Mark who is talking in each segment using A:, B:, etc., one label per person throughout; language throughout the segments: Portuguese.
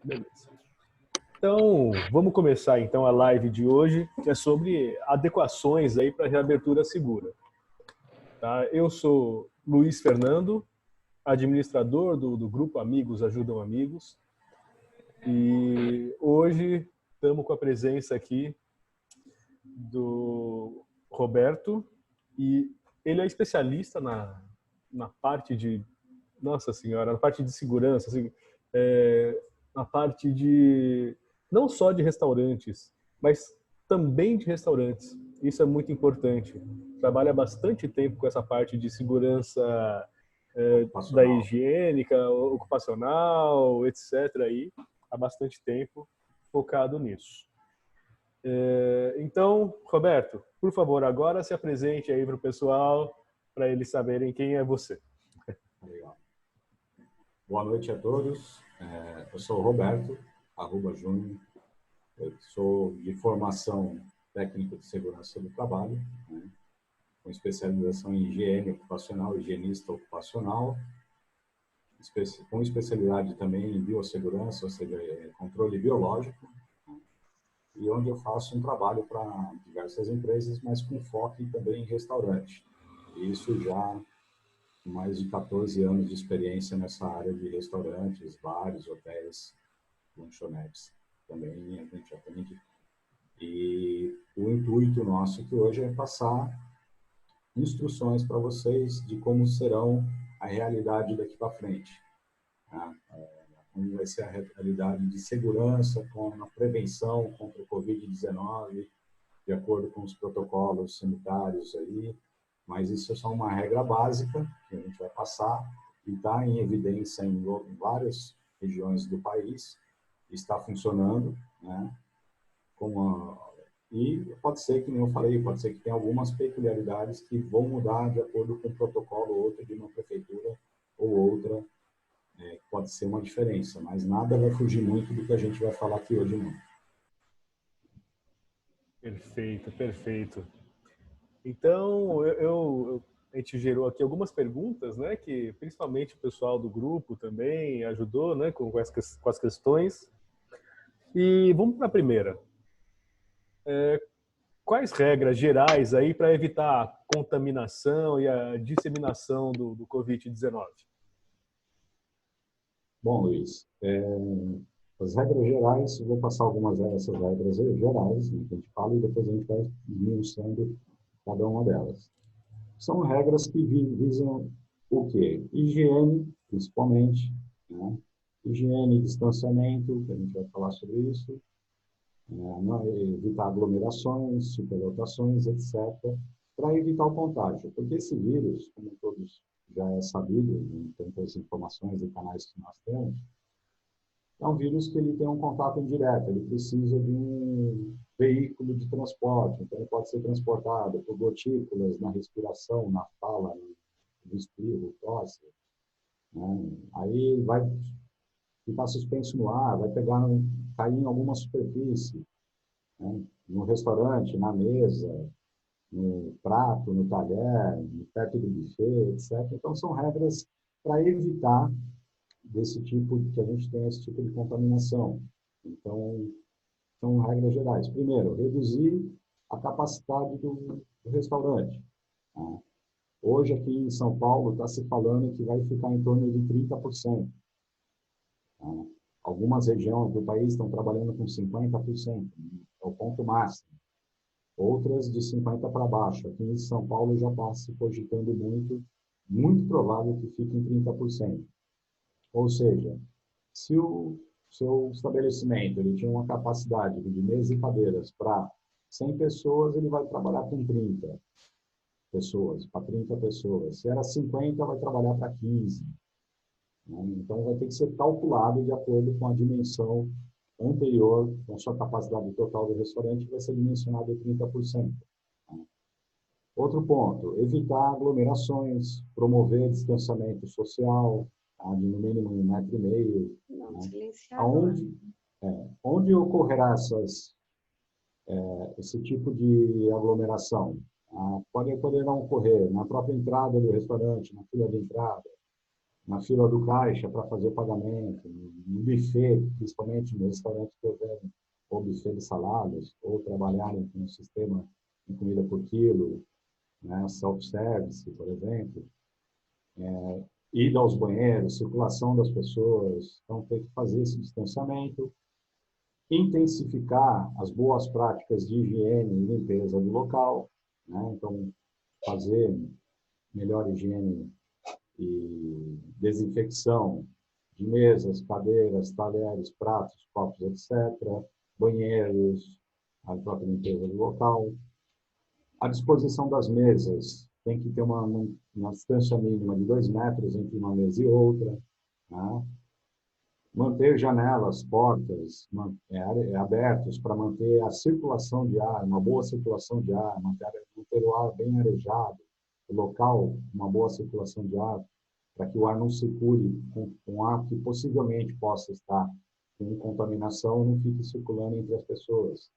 A: Beleza. Então, vamos começar então a live de hoje, que é sobre adequações aí para reabertura segura. Tá? Eu sou Luiz Fernando, administrador do grupo Amigos Ajudam Amigos, e hoje estamos com a presença aqui do Roberto, e ele é especialista na parte de, nossa senhora, na parte de segurança, assim, na parte de, não só de restaurantes, mas também de restaurantes. Isso é muito importante. Trabalha bastante tempo com essa parte de segurança da
B: Ocupacional.
A: higiênica, ocupacional, etc. Aí, há bastante tempo focado nisso. Então, Roberto, por favor, agora se apresente aí para o pessoal, para eles saberem quem é você.
B: Legal. Boa noite a todos. Eu sou o Roberto Júnior. Eu sou de formação técnico de segurança do trabalho, né, com especialização em higiene ocupacional, higienista ocupacional, com especialidade também em biossegurança, ou seja, controle biológico, e onde eu faço um trabalho para diversas empresas, mas com foco também em restaurante. Isso já mais de 14 anos de experiência nessa área de restaurantes, bares, hotéis, lanchonetes. Também a gente atende. E o intuito nosso aqui hoje é passar instruções para vocês de como serão a realidade daqui para frente. Né? Como vai ser a realidade de segurança com a prevenção contra o Covid-19, de acordo com os protocolos sanitários aí, mas isso é só uma regra básica que a gente vai passar e está em evidência em várias regiões do país, está funcionando, né? E pode ser que, nem eu falei, pode ser que tenha algumas peculiaridades que vão mudar de acordo com um protocolo ou outro de uma prefeitura ou outra, pode ser uma diferença, mas nada vai fugir muito do que a gente vai falar aqui hoje, não.
A: Perfeito, perfeito. Então, a gente gerou aqui algumas perguntas, né, que principalmente o pessoal do grupo também ajudou, né, com as questões. E vamos para a primeira. Quais regras gerais aí para evitar a contaminação e a disseminação do Covid-19?
B: Bom, Luiz, as regras gerais, eu vou passar algumas dessas regras gerais, né, que a gente fala, e depois a gente vai esmiuçando cada uma delas. São regras que visam o quê? Higiene, principalmente, né? Higiene, distanciamento, que a gente vai falar sobre isso, evitar aglomerações, superlotações, etc., para evitar o contágio. Porque esse vírus, como todos já é sabido, em tantas informações e canais que nós temos, é um vírus que ele tem um contato indireto, ele precisa de um veículo de transporte, então ele pode ser transportado por gotículas na respiração, na fala, no espirro, tosse, né? Aí vai ficar suspenso no ar, vai cair em alguma superfície, né? No restaurante, na mesa, no prato, no talher, perto do buffet, etc. Então são regras para evitar desse tipo, que a gente tem esse tipo de contaminação. Então, são regras gerais. Primeiro, reduzir a capacidade do restaurante. Tá? Hoje, aqui em São Paulo, está se falando que vai ficar em torno de 30%. Tá? Algumas regiões do país estão trabalhando com 50%, é o ponto máximo. Outras de 50% para baixo. Aqui em São Paulo já está se cogitando muito provável que fique em 30%. Ou seja, se o seu estabelecimento ele tinha uma capacidade de mesas e cadeiras para 100 pessoas, ele vai trabalhar com 30 pessoas, para 30 pessoas. Se era 50, vai trabalhar para 15. Né? Então, vai ter que ser calculado de acordo com a dimensão anterior, com a sua capacidade total do restaurante, vai ser dimensionado em 30%. Né? Outro ponto, evitar aglomerações, promover distanciamento social, tá? De no mínimo 1,5 m.
C: Não,
B: Né?
C: silenciar.
B: Onde ocorrerá esse tipo de aglomeração? Poderão ocorrer na própria entrada do restaurante, na fila de entrada, na fila do caixa para fazer o pagamento, no buffet, principalmente no restaurante que eu venho, ou buffet de saladas, ou trabalharem com um sistema de comida por quilo, né, self-service, por exemplo, ida aos banheiros, circulação das pessoas, então tem que fazer esse distanciamento, intensificar as boas práticas de higiene e limpeza do local, né, então fazer melhor higiene e desinfecção de mesas, cadeiras, talheres, pratos, copos, etc., banheiros, a própria limpeza do local. A disposição das mesas tem que ter uma distância mínima de 2 metros entre uma mesa e outra. Né? Manter janelas, portas abertos para manter a circulação de ar, uma boa circulação de ar, manter o ar bem arejado, o local, uma boa circulação de ar, para que o ar não circule com ar que possivelmente possa estar com contaminação, não fique circulando entre as pessoas.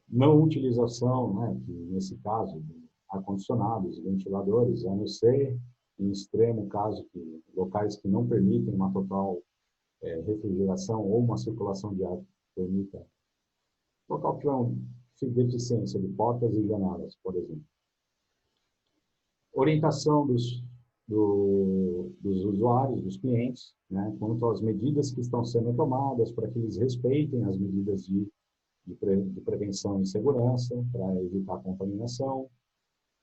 B: Não utilização, né, que nesse caso, ar-condicionados, ventiladores, a não ser em extremo caso, que locais que não permitem uma total refrigeração ou uma circulação de ar que permita. Local que tiver deficiência de portas e janelas, por exemplo. Orientação dos usuários, dos clientes, né, quanto às medidas que estão sendo tomadas para que eles respeitem as medidas de prevenção e segurança, para evitar a contaminação.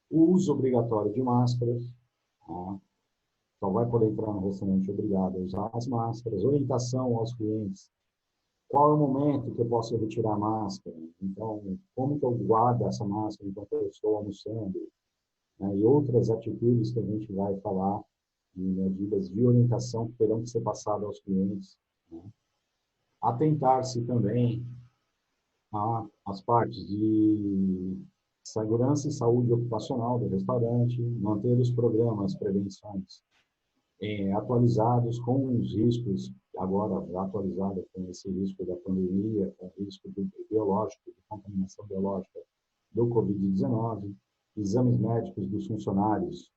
B: O uso obrigatório de máscaras. Tá? Só vai poder entrar no restaurante obrigado a usar as máscaras. Orientação aos clientes. Qual é o momento que eu posso retirar a máscara? Então, como que eu guardo essa máscara enquanto eu estou almoçando? E outras atitudes que a gente vai falar de medidas de orientação que terão que ser passadas aos clientes. Né? Atentar-se também às partes de segurança e saúde ocupacional do restaurante, manter os programas, prevenções atualizados com os riscos, agora atualizado com esse risco da pandemia, com o risco biológico, de contaminação biológica do Covid-19, exames médicos dos funcionários,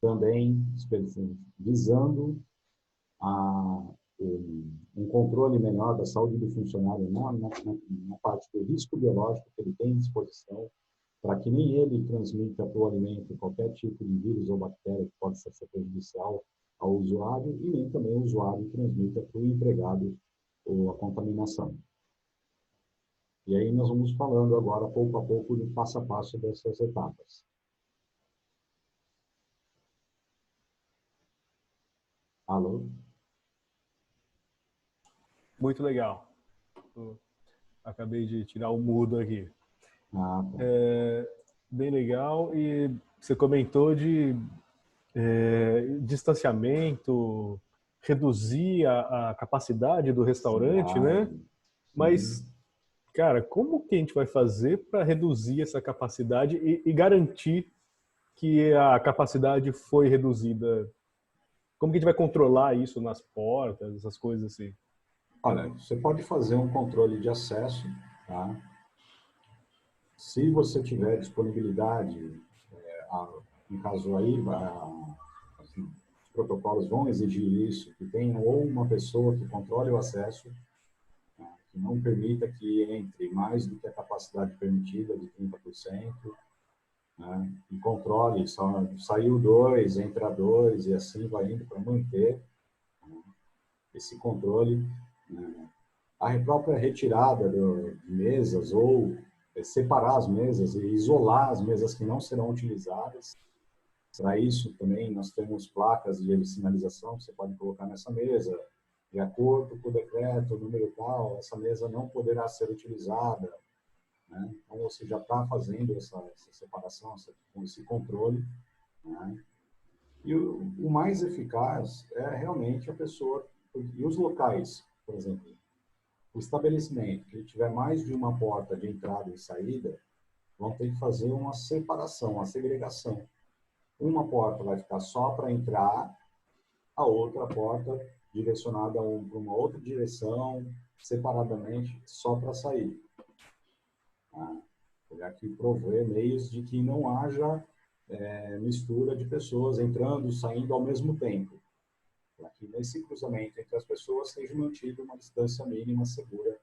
B: também visando um controle melhor da saúde do funcionário na parte do risco biológico que ele tem à disposição, para que nem ele transmita para o alimento qualquer tipo de vírus ou bactéria que pode ser prejudicial ao usuário e nem também o usuário transmita para o empregado a contaminação. E aí nós vamos falando agora, pouco a pouco, de passo a passo dessas etapas. Alô?
A: Muito legal. Acabei de tirar o mudo aqui.
B: Tá.
A: Bem legal. E você comentou de distanciamento, reduzir a capacidade do restaurante, né? Mas, cara, como que a gente vai fazer para reduzir essa capacidade e garantir que a capacidade foi reduzida? Como que a gente vai controlar isso nas portas, essas coisas assim?
B: Olha, você pode fazer um controle de acesso, tá? Se você tiver disponibilidade, no caso aí, assim, os protocolos vão exigir isso, que tenha ou uma pessoa que controle o acesso, tá? Que não permita que entre mais do que a capacidade permitida de 30%, né? E controle, saiu 2, entra 2, e assim vai indo para manter, né, esse controle, né? A própria retirada de mesas ou separar as mesas e isolar as mesas que não serão utilizadas. Para isso também nós temos placas de sinalização que você pode colocar nessa mesa, de acordo com o decreto, o número tal, essa mesa não poderá ser utilizada. Né? Então você já está fazendo essa separação, esse controle. Né? E o mais eficaz é realmente a pessoa, e os locais, por exemplo, o estabelecimento que tiver mais de uma porta de entrada e saída, vão ter que fazer uma separação, uma segregação. Uma porta vai ficar só para entrar, a outra porta direcionada para uma outra direção, separadamente, só para sair. Tá? Aqui prover meios de que não haja mistura de pessoas entrando e saindo ao mesmo tempo. para que nesse cruzamento entre as pessoas seja mantida uma distância mínima segura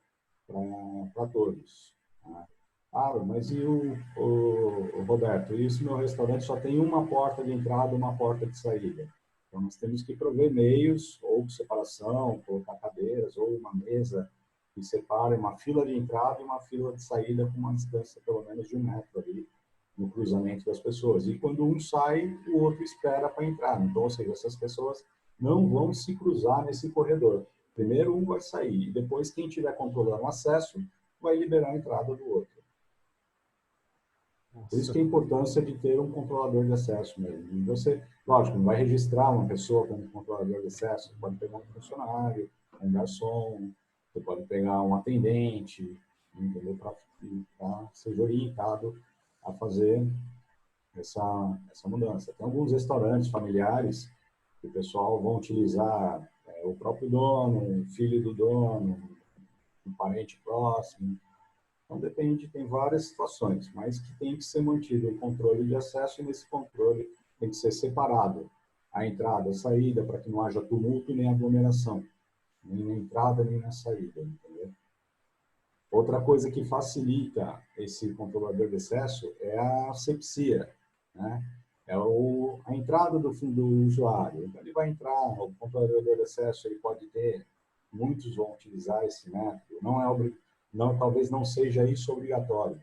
B: para todos. Tá? Ah, mas e o Roberto? Isso, meu restaurante só tem uma porta de entrada e uma porta de saída. Então, nós temos que prover meios, ou separação, colocar cadeiras, ou uma mesa que separe uma fila de entrada e uma fila de saída com uma distância pelo menos de 1 metro ali no cruzamento das pessoas. E quando um sai, o outro espera para entrar. Então, ou seja, essas pessoas não vão se cruzar nesse corredor. Primeiro um vai sair, e depois quem estiver controlando o acesso vai liberar a entrada do outro. Por isso
A: Nossa.
B: que a importância de ter um controlador de acesso mesmo. E você, lógico, não vai registrar uma pessoa como controlador de acesso, você pode pegar um funcionário, um garçom, você pode pegar um atendente, entendeu? Para ser orientado a fazer essa mudança. Tem alguns restaurantes familiares que o pessoal vão utilizar o próprio dono, um filho do dono, um parente próximo. Então, depende, tem várias situações, mas que tem que ser mantido o controle de acesso e nesse controle tem que ser separado a entrada e a saída para que não haja tumulto nem aglomeração, nem na entrada nem na saída, entendeu? Outra coisa que facilita esse controlador de acesso é a asepsia, né? É a entrada do usuário. Então, ele vai entrar, o controlador de acesso ele pode ter, muitos vão utilizar esse método, não, talvez não seja isso obrigatório,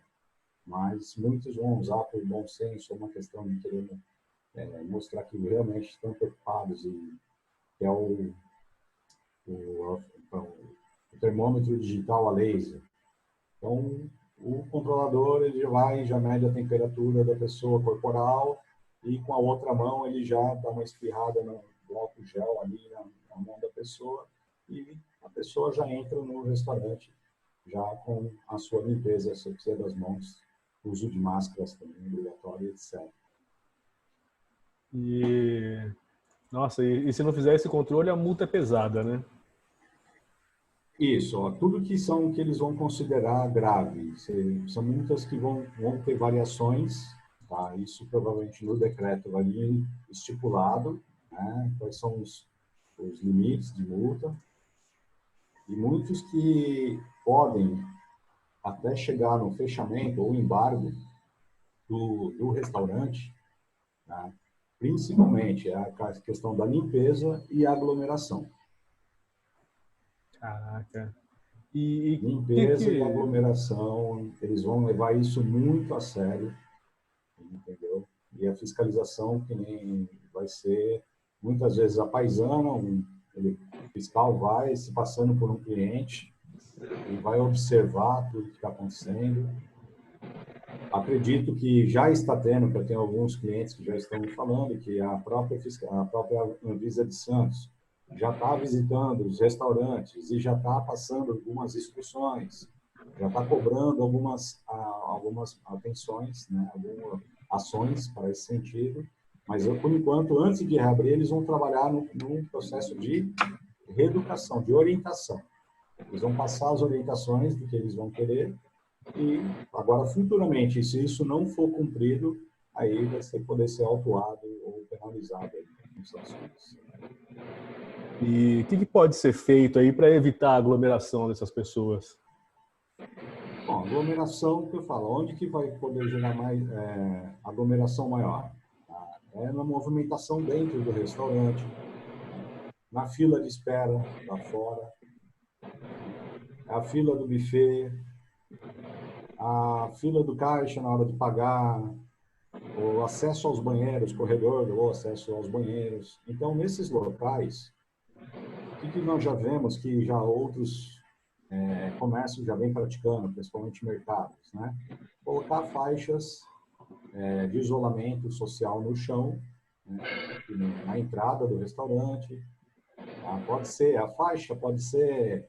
B: mas muitos vão usar por bom senso, uma questão de querer mostrar que realmente estão preocupados e que é o termômetro digital a laser. Então, o controlador ele vai já mede a temperatura da pessoa corporal e com a outra mão ele já dá uma espirrada no álcool gel ali na mão da pessoa e a pessoa já entra no restaurante já com a sua limpeza, asepsia das mãos, uso de máscaras também obrigatório, etc.
A: E, nossa, e se não fizer esse controle, a multa é pesada, né?
B: Isso, ó, tudo que eles vão considerar grave, são multas que vão ter variações, tá? Isso provavelmente no decreto vai vir estipulado, né? Quais são os limites de multa, e muitos que podem até chegar no fechamento ou embargo do restaurante, tá? Principalmente a questão da limpeza e aglomeração.
A: Caraca. E
B: Limpeza e aglomeração, eles vão levar isso muito a sério, entendeu? E a fiscalização que nem vai ser, muitas vezes a paisana, o fiscal vai se passando por um cliente e vai observar tudo que está acontecendo. Acredito que já está tendo, porque eu tenho alguns clientes que já estão me falando que a própria Anvisa de Santos já está visitando os restaurantes e já está passando algumas instruções, já está cobrando algumas atenções, né, algumas ações para esse sentido, mas por enquanto, antes de reabrir, eles vão trabalhar num processo de reeducação, de orientação. Eles vão passar as orientações do que eles vão querer e agora, futuramente, se isso não for cumprido, aí vai poder ser autuado ou penalizado com sanções.
A: o que pode ser feito aí para evitar a aglomeração dessas pessoas?
B: Bom, aglomeração, que eu falo, onde que vai poder gerar mais aglomeração maior? Tá? É na movimentação dentro do restaurante, na fila de espera lá fora, a fila do buffet, a fila do caixa na hora de pagar, o acesso aos banheiros, corredor ou acesso aos banheiros. Então, nesses locais, o que nós já vemos que já outros comércios já vêm praticando, principalmente mercados, né? Colocar faixas de isolamento social no chão, né? Na entrada do restaurante. Tá? Pode ser a faixa, pode ser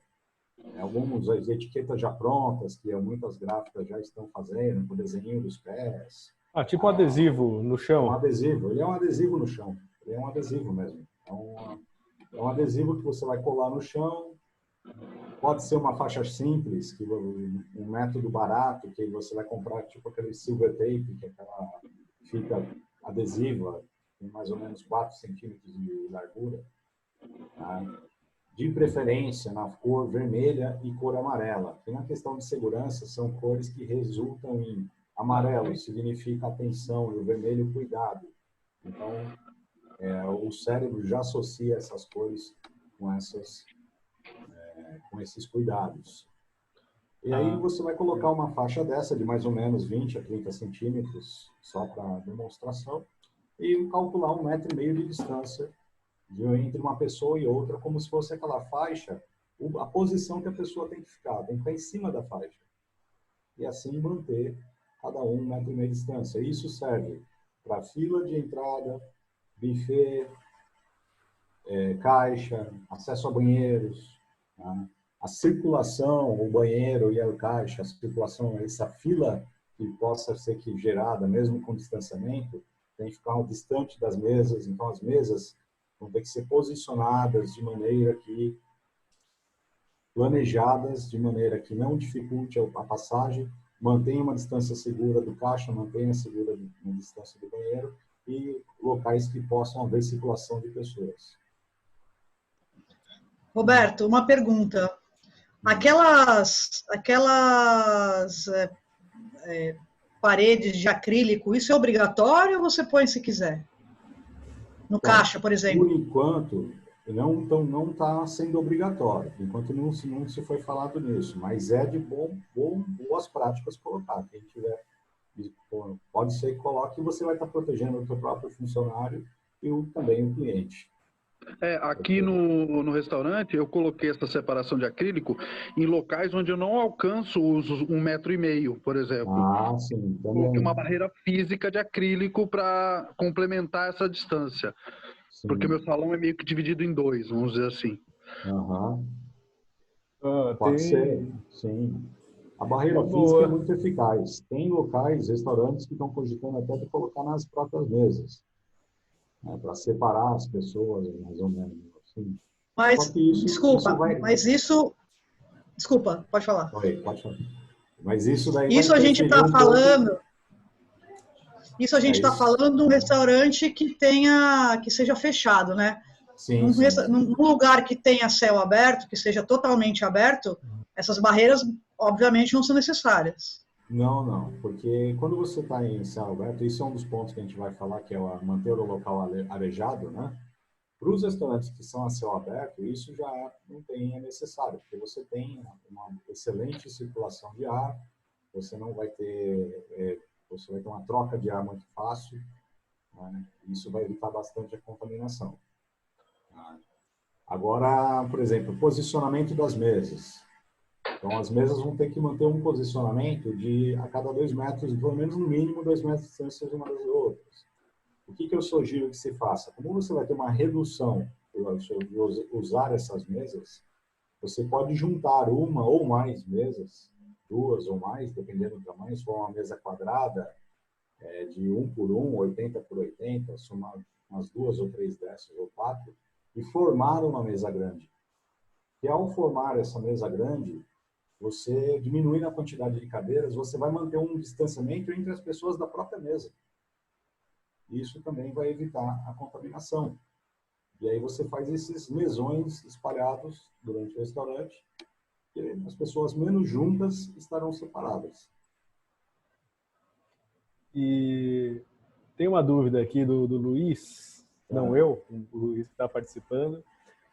B: algumas etiquetas já prontas, que muitas gráficas já estão fazendo, com o desenho dos pés.
A: Ah, tipo adesivo no
B: É um
A: chão?
B: adesivo, ele é um adesivo no chão, ele é um adesivo mesmo. É um adesivo que você vai colar no chão, pode ser uma faixa simples, um método barato, que você vai comprar, tipo aquele silver tape, que é aquela fita adesiva, tem mais ou menos 4 centímetros de largura. tá? De preferência na cor vermelha e cor amarela. E na questão de segurança, são cores que resultam em amarelo, significa atenção, e o vermelho, cuidado. Então, o cérebro já associa essas cores com, com esses cuidados. E aí você vai colocar uma faixa dessa de mais ou menos 20 a 30 centímetros, só para demonstração, e calcular 1,5 metro de distância entre uma pessoa e outra, como se fosse aquela faixa, a posição que a pessoa tem que ficar em cima da faixa. E assim manter cada um 1,5 metro de distância. Isso serve para fila de entrada, buffet, caixa, acesso a banheiros, tá? A circulação, o banheiro e a caixa, a circulação, essa fila que possa ser gerada, mesmo com distanciamento, tem que ficar distante das mesas. Então, as mesas vão ter que ser posicionadas de maneira que, planejadas de maneira que não dificulte a passagem, mantenha uma distância segura do caixa, mantenha segura uma distância do banheiro e locais que possam haver circulação de pessoas.
C: Roberto, uma pergunta. Aquelas paredes de acrílico, isso é obrigatório ou você põe se quiser? No caixa, por exemplo.
B: Por enquanto, não está sendo obrigatório. Enquanto não se foi falado nisso. Mas é de boas práticas colocar. Quem tiver, pode ser que coloque e você vai estar protegendo o seu próprio funcionário e também o cliente.
D: Aqui no restaurante, eu coloquei essa separação de acrílico em locais onde eu não alcanço os 1,5 metro, por exemplo.
B: Ah, sim.
D: Coloquei uma barreira física de acrílico para complementar essa distância. Sim. Porque meu salão é meio que dividido em 2, vamos dizer assim.
B: Pode ser, sim. A barreira física é muito eficaz. Tem locais, restaurantes que estão cogitando até de colocar nas próprias mesas. Para separar as pessoas, mais ou menos. Assim.
C: Mas, desculpa, mas isso... Desculpa, pode falar.
B: Oi, pode falar. Mas isso daí...
C: Isso a gente está falando... Isso a gente está falando de um restaurante que seja fechado, né?
B: Sim,
C: num lugar que tenha céu aberto, que seja totalmente aberto, essas barreiras, obviamente, não são necessárias.
B: Não, porque quando você está em céu aberto, isso é um dos pontos que a gente vai falar, que é manter o local arejado, né? Para os restaurantes que são a céu aberto, isso já não é necessário, porque você tem uma excelente circulação de ar, você não vai ter, você vai ter uma troca de ar muito fácil, né? Isso vai evitar bastante a contaminação. Agora, por exemplo, posicionamento das mesas. Então, as mesas vão ter que manter um posicionamento de a cada 2 metros, pelo menos no mínimo 2 metros de distância umas das outras. O que eu sugiro que se faça? Como você vai ter uma redução de usar essas mesas, você pode juntar uma ou mais mesas, 2 ou mais, dependendo do tamanho. Se for uma mesa quadrada, de 1 por 1, 80 por 80, somar umas 2 ou 3 dessas, ou 4, e formar uma mesa grande. E ao formar essa mesa grande, você diminuindo a quantidade de cadeiras, você vai manter um distanciamento entre as pessoas da própria mesa. Isso também vai evitar a contaminação. E aí você faz esses mesões espalhados durante o restaurante, e as pessoas menos juntas estarão separadas.
A: E tem uma dúvida aqui do Luiz, não eu, o Luiz que está participando.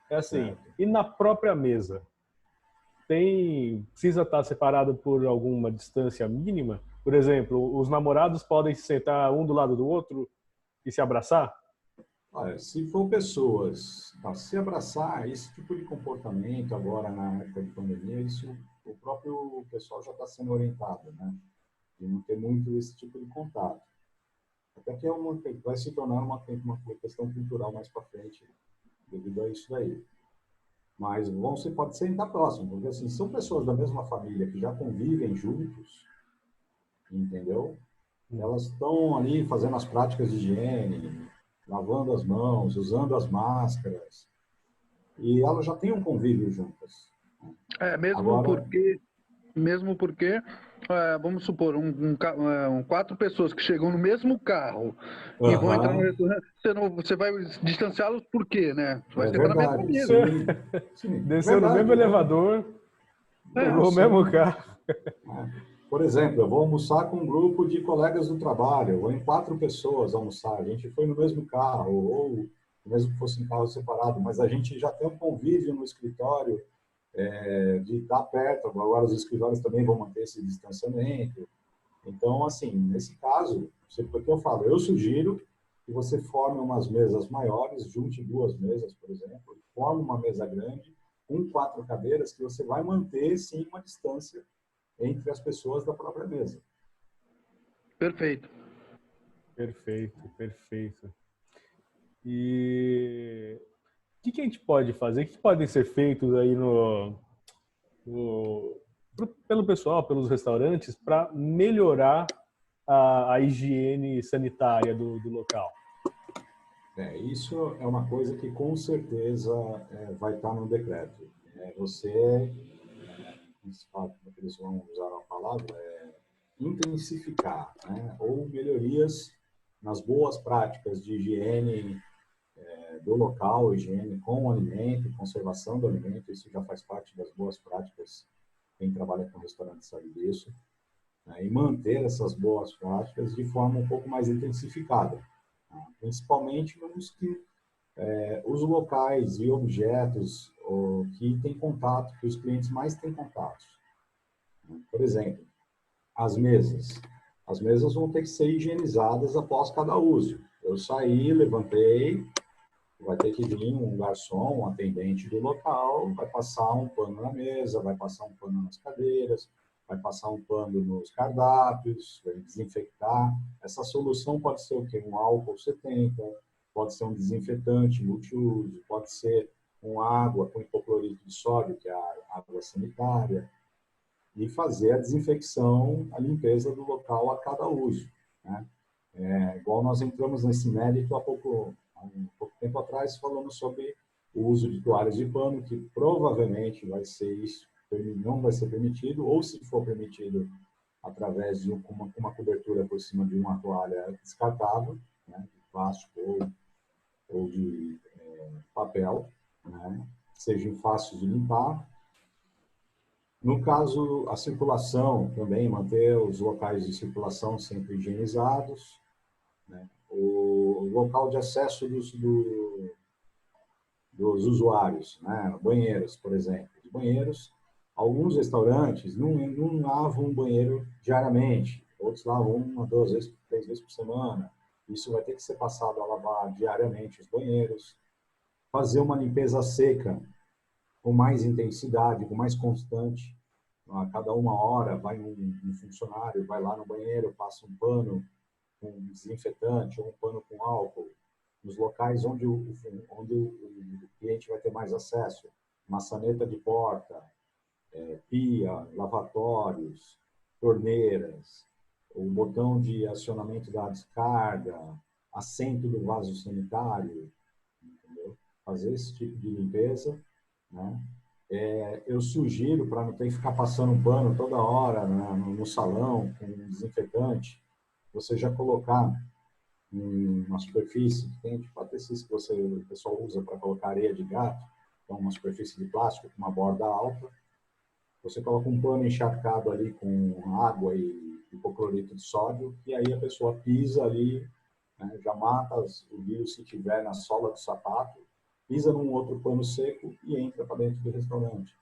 A: É assim, e na própria mesa? Precisa estar separado por alguma distância mínima? Por exemplo, os namorados podem se sentar um do lado do outro e se abraçar?
B: Olha, se for pessoas se abraçar, esse tipo de comportamento agora na época de pandemia, isso o próprio pessoal já está sendo orientado, né? De não ter muito esse tipo de contato. Até que vai se tornar uma questão cultural mais para frente, devido a isso daí. Mas você pode sentar próximo, porque assim, são pessoas da mesma família que já convivem juntos, entendeu? Elas estão ali fazendo as práticas de higiene, lavando as mãos, usando as máscaras, e elas já têm um convívio juntas.
D: Mesmo porque mesmo porque, vamos supor, 4 pessoas que chegam no mesmo carro e vão entrar no restaurante, você vai distanciá-los por quê, né? Vai sentar na mesma mesa.
B: Sim.
A: Desceu no mesmo elevador, pegou o mesmo carro.
B: Por exemplo, eu vou almoçar com um grupo de colegas do trabalho, eu vou em 4 pessoas almoçar, a gente foi no mesmo carro, ou mesmo que fosse em carro separado, mas a gente já tem um convívio no escritório, de estar perto. Agora os escritórios também vão manter esse distanciamento. Então, assim, nesse caso, porque eu falo, eu sugiro que você forme umas mesas maiores, junte 2 mesas, por exemplo, forme uma mesa grande, com 4 cadeiras, que você vai manter, sim, uma distância entre as pessoas da própria mesa.
D: Perfeito.
A: Perfeito. E o que a gente pode fazer? O que podem ser feitos aí pelo pessoal, pelos restaurantes, para melhorar a higiene sanitária do local?
B: Isso é uma coisa que com certeza vai estar no decreto. Você, como eles vão usar a palavra, intensificar, né? Ou melhorias nas boas práticas de higiene do local, higiene com o alimento, conservação do alimento. Isso já faz parte das boas práticas. Quem trabalha com restaurante sabe disso, né? E manter essas boas práticas de forma um pouco mais intensificada, né? Principalmente os locais e objetos que têm contato, que os clientes mais têm contato. Por exemplo, as mesas. As mesas vão ter que ser higienizadas após cada uso. Eu saí, levantei, vai ter que vir um garçom, um atendente do local, vai passar um pano na mesa, vai passar um pano nas cadeiras, vai passar um pano nos cardápios, vai desinfectar. Essa solução pode ser o quê? Um álcool 70, pode ser um desinfetante multiuso, pode ser água com hipoclorito de sódio, que é a água sanitária, e fazer a desinfecção, a limpeza do local a cada uso, né? Igual nós entramos nesse mérito há um pouco tempo atrás, falando sobre o uso de toalhas de pano, que provavelmente não vai ser permitido, ou se for permitido, através de uma cobertura por cima de uma toalha descartável, né, de plástico ou de papel, né, sejam fáceis de limpar. No caso, a circulação também, manter os locais de circulação sempre higienizados, né? O local de acesso dos usuários, né? Banheiros, por exemplo. Os banheiros, alguns restaurantes não lavam um banheiro diariamente, outros lavam 1, 2 vezes, 3 vezes por semana. Isso vai ter que ser passado a lavar diariamente os banheiros. Fazer uma limpeza seca com mais intensidade, com mais constante. A cada 1 hora vai um funcionário, vai lá no banheiro, passa um pano com desinfetante ou um pano com álcool, nos locais onde o cliente vai ter mais acesso, maçaneta de porta, pia, lavatórios, torneiras, o botão de acionamento da descarga, assento do vaso sanitário, entendeu? Fazer esse tipo de limpeza, né? Eu sugiro, para não ter que ficar passando um pano toda hora, né, no salão com desinfetante, você já colocar uma superfície que tem, tipo, até esses que o pessoal usa para colocar areia de gato, então uma superfície de plástico com uma borda alta, você coloca um pano encharcado ali com água e hipoclorito de sódio, e aí a pessoa pisa ali, né, já mata o vírus se tiver na sola do sapato, pisa num outro pano seco e entra para dentro do restaurante.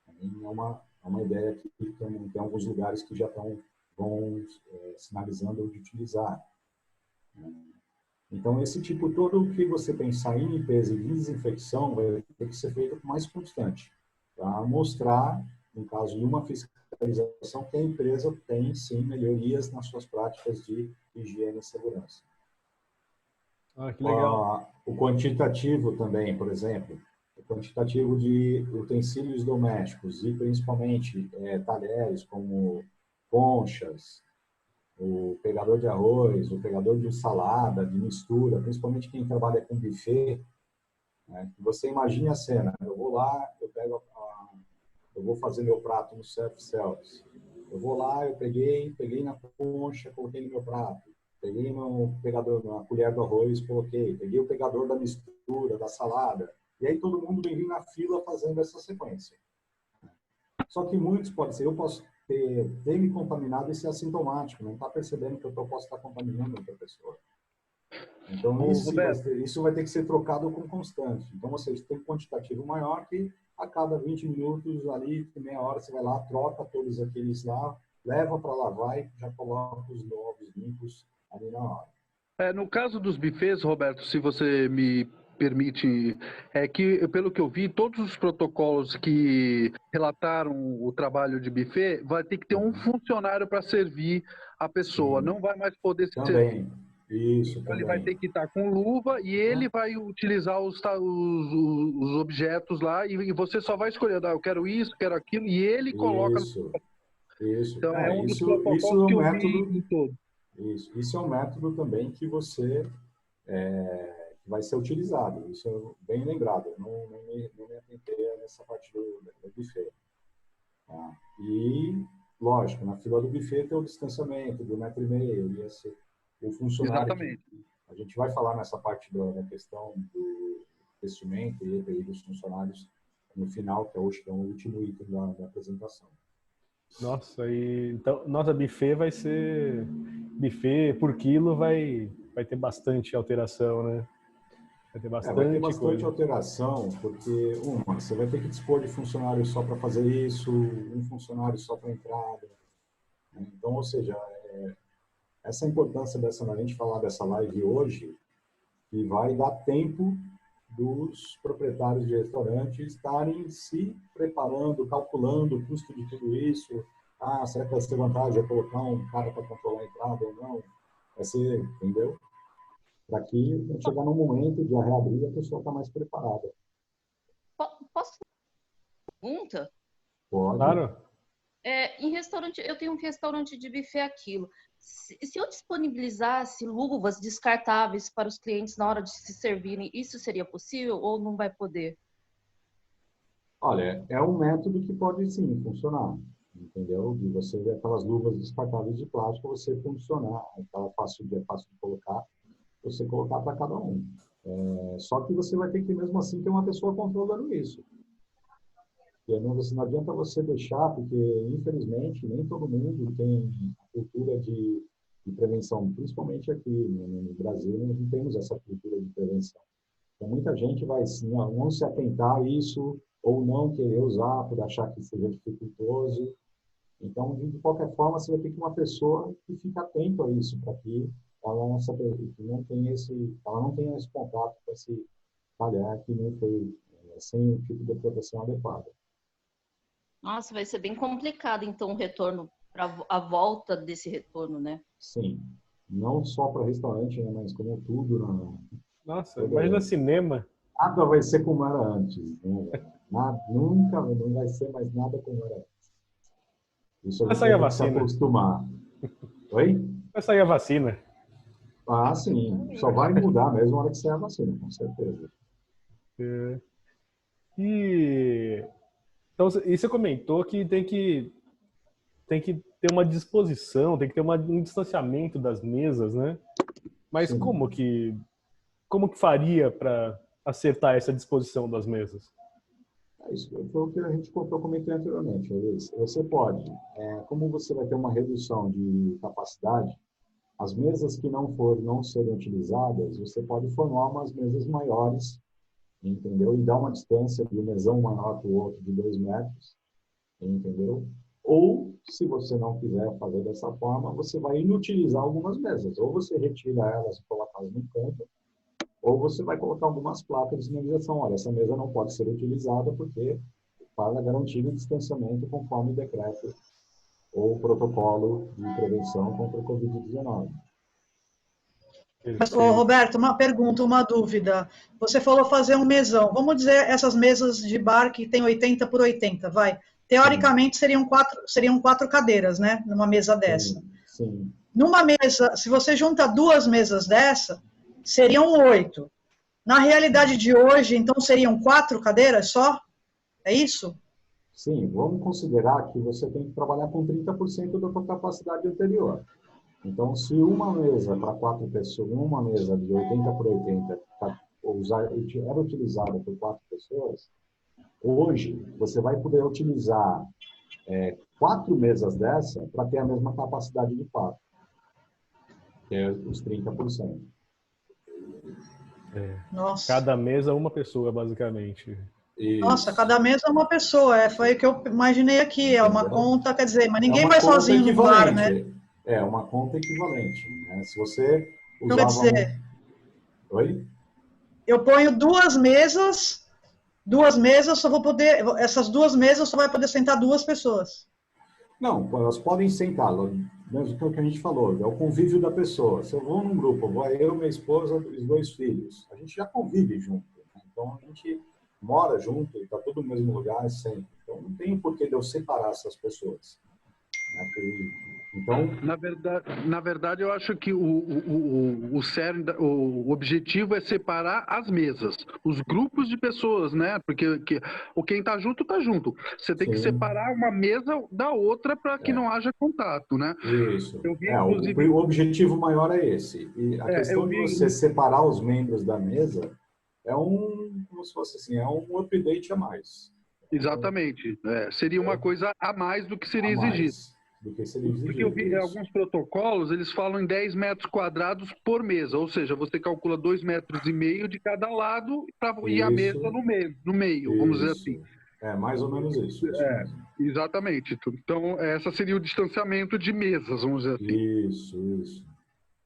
B: É uma ideia que tem alguns lugares que já vão sinalizando de utilizar. Então, esse tipo, todo o que você pensar em limpeza e desinfecção vai ter que ser feito mais constante, para mostrar, no caso de uma fiscalização, que a empresa tem, sim, melhorias nas suas práticas de higiene e segurança.
A: Que legal.
B: O quantitativo também, por exemplo, o quantitativo de utensílios domésticos e principalmente talheres como conchas, o pegador de arroz, o pegador de salada, de mistura, principalmente quem trabalha com buffet, né? Você imagine a cena, eu vou lá, eu pego eu vou fazer meu prato no self-service. Eu vou lá, eu peguei na concha, coloquei no meu prato. Peguei no pegador, na colher do arroz, coloquei. Peguei o pegador da mistura, da salada. E aí todo mundo vem na fila fazendo essa sequência. Só que muitos pode ser, eu posso ter me contaminado e ser assintomático, não está percebendo que eu posso estar contaminando outra pessoa. Então, isso vai ter que ser trocado com constante. Então, ou seja, tem um quantitativo maior que a cada 20 minutos, ali, meia hora, você vai lá, troca todos aqueles lá, leva para lavar e já coloca os novos, limpos, ali na hora.
D: No caso dos buffets, Roberto, se você me permite, é que, pelo que eu vi, todos os protocolos que relataram o trabalho de buffet, vai ter que ter um funcionário para servir a pessoa, não vai mais poder servir.
B: Isso,
D: então, ele vai ter que estar com luva e ele vai utilizar os objetos lá e você só vai escolher, eu quero isso, quero aquilo, e ele coloca...
B: Isso.
D: Então, é um dos protocolos que eu vi em todo.
B: Isso é um método também que você vai ser utilizado. Isso é bem lembrado. Eu não me atentei nessa parte do buffet. Tá? E, lógico, na fila do buffet tem o distanciamento do 1,5 m, o funcionário.
D: Exatamente.
B: A gente vai falar nessa parte da questão do investimento e EPI dos funcionários no final, que é o último item da apresentação.
A: Nossa, então, nossa buffet vai ser... Buffet por quilo vai ter bastante alteração, né? Vai ter
B: bastante alteração, porque, você vai ter que dispor de funcionário só para fazer isso, um funcionário só para entrada. Então, ou seja, essa importância a gente falar dessa live hoje, que vai dar tempo dos proprietários de restaurantes estarem se preparando, calculando o custo de tudo isso. Será que vai ser vantagem eu colocar um cara para controlar a entrada ou não? Vai ser, entendeu? Para que chegar num momento de reabrir, a pessoa está mais preparada.
E: Posso fazer uma pergunta?
B: Pode.
A: Claro.
E: Em restaurante, eu tenho um restaurante de buffet aquilo. Se eu disponibilizasse luvas descartáveis para os clientes na hora de se servirem, isso seria possível ou não vai poder?
B: Olha, é um método que pode sim funcionar, entendeu? De você ver aquelas luvas descartáveis de plástico, você funcionar, aquela fácil de colocar, você colocar para cada um. Só que você vai ter que, mesmo assim, ter uma pessoa controlando isso. E não adianta você deixar, porque, infelizmente, nem todo mundo tem cultura de prevenção, principalmente aqui no Brasil, nós não temos essa cultura de prevenção. Então, muita gente vai não se atentar a isso, ou não querer usar por achar que seja dificultoso. Então, de qualquer forma, você vai ter que ter uma pessoa que fique atento a isso, para que ela não tenha esse contato com esse talhar que não foi sem o tipo de proteção adequada.
E: Nossa, vai ser bem complicado, então, o retorno, a volta desse retorno, né?
B: Sim. Não só para restaurante, né, mas como tudo.
A: Nossa, imagina cinema.
B: Nada vai ser como era antes. Né? Nunca não vai ser mais nada como era antes. Isso a gente
A: sair a
B: tem que se
A: vacina.
B: acostumar. Oi?
A: Vai sair a vacina.
B: Sim. Só vai mudar mesmo na hora que sair a vacina, com certeza.
A: Então, e você comentou que tem que ter uma disposição, tem que ter um distanciamento das mesas, né? Mas
B: Sim.
A: como que faria para acertar essa disposição das mesas?
B: Isso foi o que eu comentei anteriormente, Luiz. Você pode, como você vai ter uma redução de capacidade, as mesas que não serem utilizadas, você pode formar umas mesas maiores, entendeu? E dar uma distância de um mesão maior para o outro de 2 metros, entendeu? Ou, se você não quiser fazer dessa forma, você vai inutilizar algumas mesas. Ou você retira elas e coloca elas no canto, ou você vai colocar algumas placas de sinalização. Olha, essa mesa não pode ser utilizada porque para garantir o distanciamento conforme o decreto ou protocolo de prevenção contra o Covid-19.
C: Roberto, uma pergunta, uma dúvida. Você falou fazer um mesão. Vamos dizer essas mesas de bar que tem 80 por 80, vai. Teoricamente seriam 4 cadeiras, né? Numa mesa dessa.
B: Sim.
C: Numa mesa, se você junta 2 mesas dessa, seriam 8. Na realidade de hoje, então, seriam 4 cadeiras só? É isso?
B: Sim, vamos considerar que você tem que trabalhar com 30% da sua capacidade anterior. Então, se uma mesa para 4 pessoas, uma mesa de 80 por 80 era utilizada por 4 pessoas, hoje você vai poder utilizar 4 mesas dessa para ter a mesma capacidade de 4, que é os 30%.
C: Nossa.
A: Cada mesa uma pessoa, basicamente.
B: Isso.
C: Nossa, cada mesa é uma pessoa, foi o que eu imaginei aqui, é uma conta, quer dizer, mas ninguém vai sozinho no bar, né?
B: É uma conta equivalente, né? Se você
C: Então,
B: usava...
C: quer dizer,
B: Oi?
C: eu ponho duas mesas, só vou poder, essas 2 mesas só vai poder sentar 2 pessoas.
B: Não, elas podem sentar, mesmo que o que a gente falou, é o convívio da pessoa. Se eu vou num grupo, vou eu, minha esposa e os 2 filhos, a gente já convive junto, né? Então a gente mora junto, está todo no mesmo lugar sempre. Então não tem porquê de eu separar essas pessoas. Então,
D: na verdade, eu acho que o cerne, o objetivo é separar as mesas, os grupos de pessoas, né? Porque quem está junto, está junto. Você tem que separar uma mesa da outra para que não haja contato, né?
B: Isso.
D: Eu vi,
B: inclusive... o objetivo maior é esse. E a questão de você separar os membros da mesa como se fosse assim, é um update a mais.
D: Exatamente. Seria uma coisa a mais do que seria exigido. Porque eu vi alguns protocolos, eles falam em 10 metros quadrados por mesa, ou seja, você calcula 2,5 metros de cada lado e a mesa no meio, vamos dizer assim.
B: É mais ou menos isso.
D: Exatamente. Então, essa seria o distanciamento de mesas, vamos dizer assim.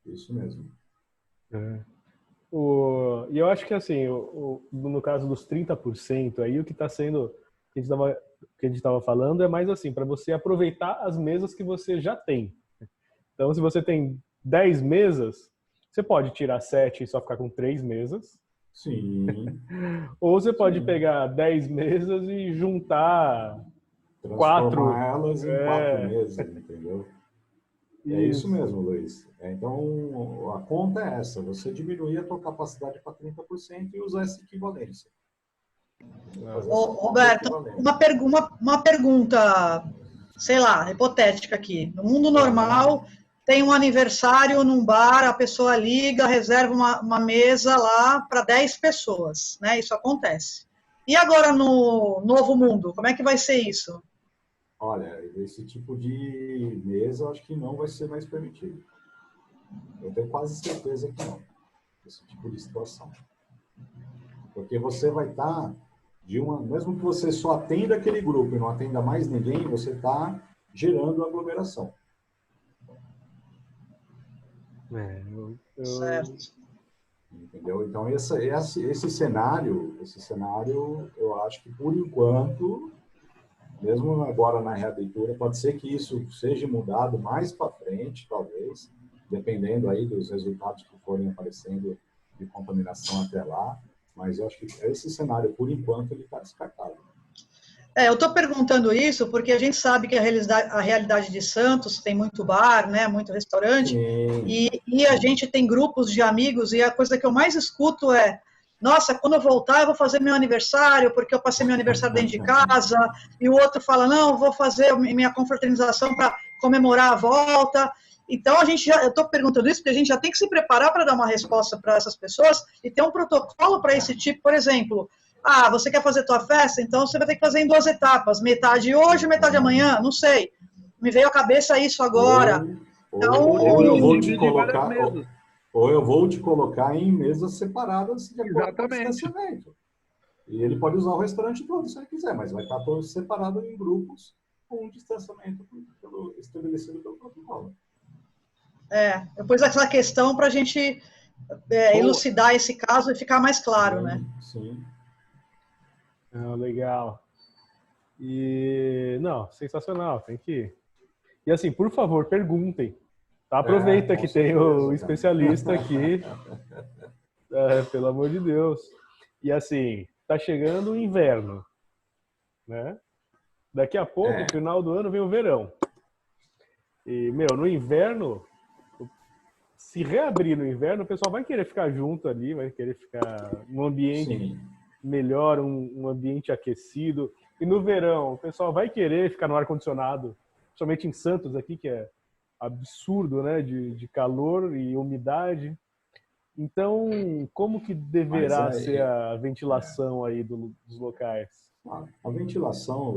B: Isso mesmo.
A: E eu acho que, assim, no caso dos 30%, aí o que está sendo, que a gente estava falando é mais assim, para você aproveitar as mesas que você já tem. Então, se você tem 10 mesas, você pode tirar 7 e só ficar com 3 mesas.
B: Sim.
A: Ou você pode pegar 10 mesas e juntar
B: Transformar elas em 4 mesas, entendeu? É isso mesmo, Luiz. Então, a conta é essa. Você diminuir a tua capacidade para 30% e usar essa equivalência.
C: Roberto, uma pergunta, sei lá, hipotética aqui. No mundo normal, tem um aniversário num bar, a pessoa liga, reserva uma mesa lá para 10 pessoas, né? Isso acontece. E agora no novo mundo, como é que vai ser isso?
B: Olha, esse tipo de mesa eu acho que não vai ser mais permitido. Eu tenho quase certeza que não. Esse tipo de situação. Porque você vai estar mesmo que você só atenda aquele grupo e não atenda mais ninguém, você está gerando aglomeração.
C: Certo.
B: Entendeu? Então, esse cenário, eu acho que, por enquanto, mesmo agora na reabertura, pode ser que isso seja mudado mais para frente, talvez, dependendo aí dos resultados que forem aparecendo de contaminação até lá. Mas eu acho que esse cenário, por enquanto, ele está descartado.
C: Eu estou perguntando isso porque a gente sabe que a realidade de Santos tem muito bar, né, muito restaurante, e a gente tem grupos de amigos, e a coisa que eu mais escuto é: nossa, quando eu voltar eu vou fazer meu aniversário, porque eu passei meu aniversário dentro de casa, e o outro fala: não, eu vou fazer minha confraternização para comemorar a volta. Então, eu estou perguntando isso porque a gente já tem que se preparar para dar uma resposta para essas pessoas e ter um protocolo para esse tipo. Por exemplo, você quer fazer tua festa? Então, você vai ter que fazer em 2 etapas. Metade hoje, metade amanhã, não sei. Me veio à cabeça isso agora.
B: Ou eu vou te colocar em mesas separadas de acordo com o distanciamento. E ele pode usar o restaurante todo, se ele quiser, mas vai estar todo separado em grupos com um distanciamento estabelecido pelo protocolo.
C: Eu pus essa questão para a gente elucidar esse caso e ficar mais claro, né?
B: Sim.
A: Legal. Sensacional, tem que ir. E assim, por favor, perguntem. Tá? Aproveita que tem o especialista aqui. Pelo amor de Deus. E assim, tá chegando o inverno, né? Daqui a pouco, no final do ano, vem o verão. E, no inverno, se reabrir no inverno, o pessoal vai querer ficar junto ali, vai querer ficar num ambiente melhor, um ambiente aquecido. E no verão, o pessoal vai querer ficar no ar-condicionado, principalmente em Santos aqui, que é absurdo, né, de calor e umidade. Então, como que deverá ser a ventilação aí dos locais?
B: A ventilação,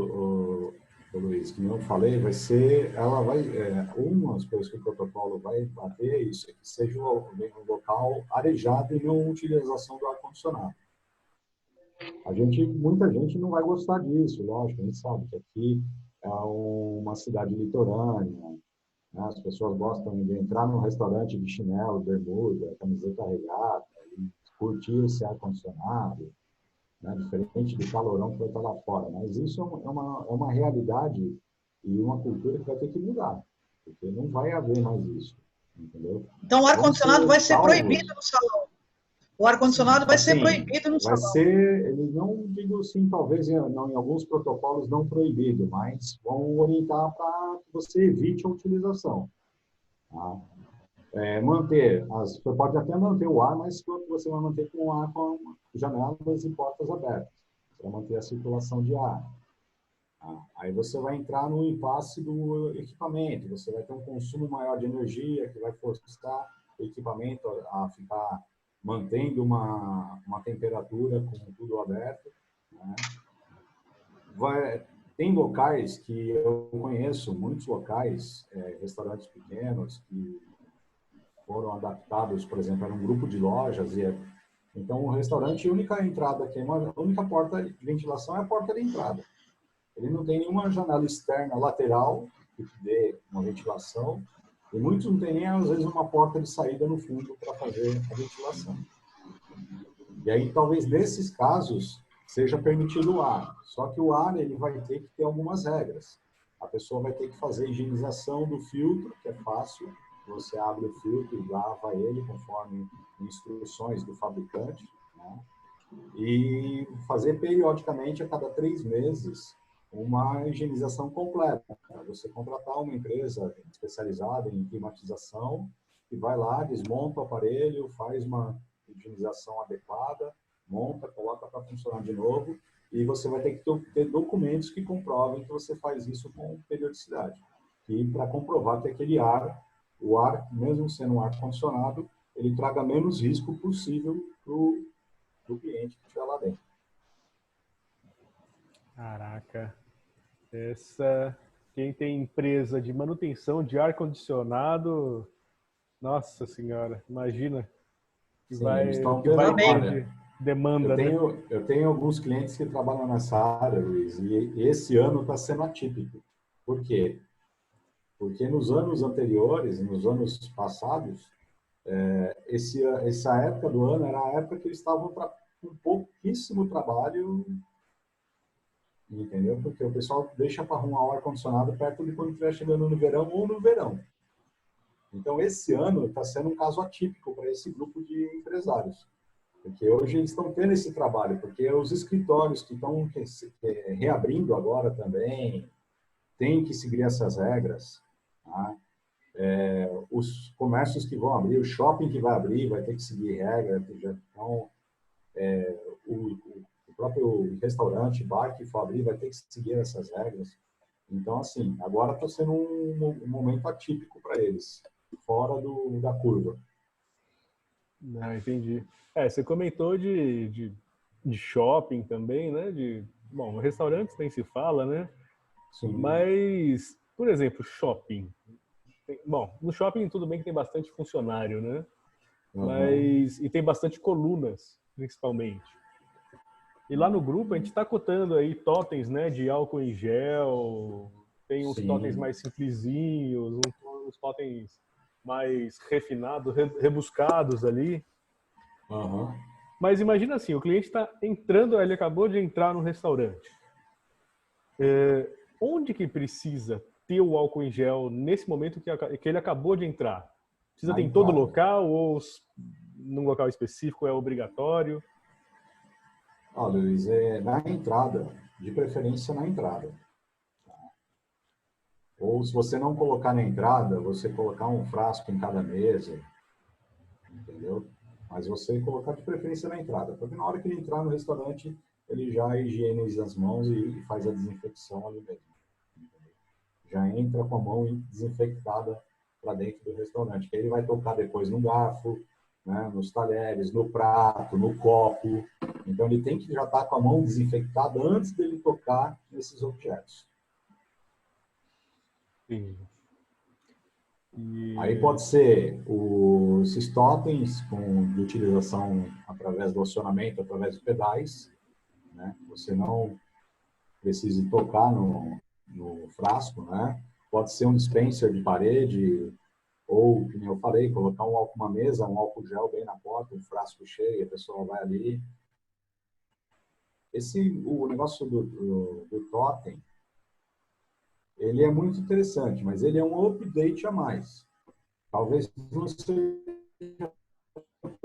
B: Luiz, que eu falei, vai ser, ela vai, uma das coisas que o protocolo vai bater é isso, é que seja um local arejado e não utilização do ar-condicionado. Muita gente não vai gostar disso, lógico, a gente sabe que aqui é uma cidade litorânea, né? As pessoas gostam de entrar num restaurante de chinelo, bermuda, camiseta regata, e curtir esse ar-condicionado, né? Diferente do calorão que vai estar lá fora. Mas isso é uma realidade e uma cultura que vai ter que mudar, porque não vai haver mais isso, entendeu?
C: Então o ar-condicionado vai ser proibido no salão. O ar-condicionado vai ser proibido no salão.
B: Vai ser, eles não digo assim, talvez em alguns protocolos não proibido, mas vão orientar para que você evite a utilização. Tá? Você pode até manter o ar, mas você vai manter com o ar com janelas e portas abertas, para manter a circulação de ar. Tá? Aí você vai entrar no impasse do equipamento, você vai ter um consumo maior de energia, que vai forçar o equipamento a ficar mantendo uma temperatura com tudo aberto. Né? Tem locais que eu conheço, muitos locais, restaurantes pequenos, que foram adaptados, por exemplo, era um grupo de lojas, então o restaurante, a única entrada que a única porta de ventilação é a porta de entrada. Ele não tem nenhuma janela externa lateral que dê uma ventilação, e muitos não têm nem, às vezes, uma porta de saída no fundo para fazer a ventilação. E aí, talvez, nesses casos, seja permitido o ar. Só que o ar, ele vai ter que ter algumas regras. A pessoa vai ter que fazer a higienização do filtro, que é fácil. Você abre o filtro e lava ele conforme instruções do fabricante, né? E fazer periodicamente, a cada 3 meses, uma higienização completa. Você contratar uma empresa especializada em climatização que vai lá, desmonta o aparelho, faz uma higienização adequada, monta, coloca para funcionar de novo, e você vai ter que ter documentos que comprovem que você faz isso com periodicidade. E para comprovar que aquele o ar, mesmo sendo um ar-condicionado, ele traga menos risco possível para o cliente que estiver lá dentro.
A: Caraca, quem tem empresa de manutenção de ar-condicionado, nossa senhora, imagina que
B: Sim,
A: vai
B: ter
A: demanda,
B: eu tenho alguns clientes que trabalham nessa área, Luiz, e esse ano está sendo atípico. Por quê? Porque nos anos anteriores, nos anos passados, essa época do ano era a época que eles estavam com pouquíssimo trabalho, entendeu? Porque o pessoal deixa para arrumar o ar-condicionado perto de quando estiver chegando no verão ou no verão. Então, esse ano está sendo um caso atípico para esse grupo de empresários. Porque hoje eles estão tendo esse trabalho, porque os escritórios que estão reabrindo agora também têm que seguir essas regras. Tá? Os comércios que vão abrir, o shopping que vai abrir vai ter que seguir regras. Então, o próprio restaurante, bar que for abrir vai ter que seguir essas regras. Então, assim, agora está sendo um momento atípico para eles, fora da curva.
A: Não, entendi. Você comentou de shopping também, né? Bom, restaurantes nem se fala, né?
B: Sim.
A: Mas, por exemplo, shopping. Bom, no shopping tudo bem que tem bastante funcionário, né? E tem bastante colunas, principalmente. E lá no grupo a gente está cotando aí totens, né? De álcool em gel, tem uns totens mais simplesinhos, uns totens mais refinados, rebuscados ali. Mas imagina assim, o cliente está entrando, ele acabou de entrar no restaurante. Onde que precisa ter o álcool em gel nesse momento que ele acabou de entrar? Precisa ter em todo local ou num local específico é obrigatório?
B: Olha, Luiz, na entrada, de preferência na entrada. Ou se você não colocar na entrada, você colocar um frasco em cada mesa, entendeu? Mas você colocar de preferência na entrada, porque na hora que ele entrar no restaurante, ele já higieniza as mãos e faz a desinfecção ali mesmo. Já entra com a mão desinfectada para dentro do restaurante. Que aí ele vai tocar depois no garfo, né, nos talheres, no prato, no copo. Então ele tem que já estar com a mão desinfectada antes dele tocar nesses objetos.
A: Sim.
B: Aí pode ser esses totens de utilização através do acionamento, através dos pedais, né? Você não precisa tocar no frasco, né? Pode ser um dispenser de parede, ou, como eu falei, colocar uma mesa, um álcool gel bem na porta, um frasco cheio, a pessoa vai ali. O negócio do totem, ele é muito interessante, mas ele é um update a mais. Talvez não seja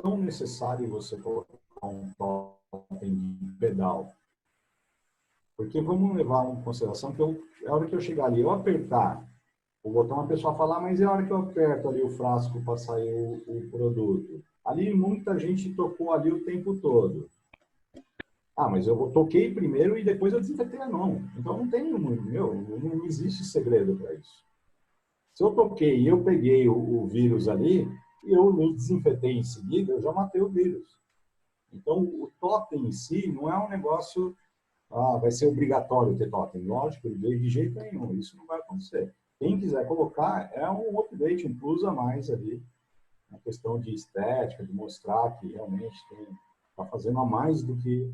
B: tão necessário você colocar um totem de pedal. Porque vamos levar em consideração que a hora que eu chegar ali, eu apertar o botão, a pessoa fala, mas é a hora que eu aperto ali o frasco para sair o produto. Ali muita gente tocou ali o tempo todo. Ah, mas eu toquei primeiro e depois eu desinfetei a mão. Então não existe segredo para isso. Se eu toquei e eu peguei o vírus ali, e eu me desinfetei em seguida, eu já matei o vírus. Então, o totem em si não é um negócio, vai ser obrigatório ter totem. Lógico, de jeito nenhum, isso não vai acontecer. Quem quiser colocar, é um update, um plus a mais ali, na questão de estética, de mostrar que realmente está fazendo a mais do que...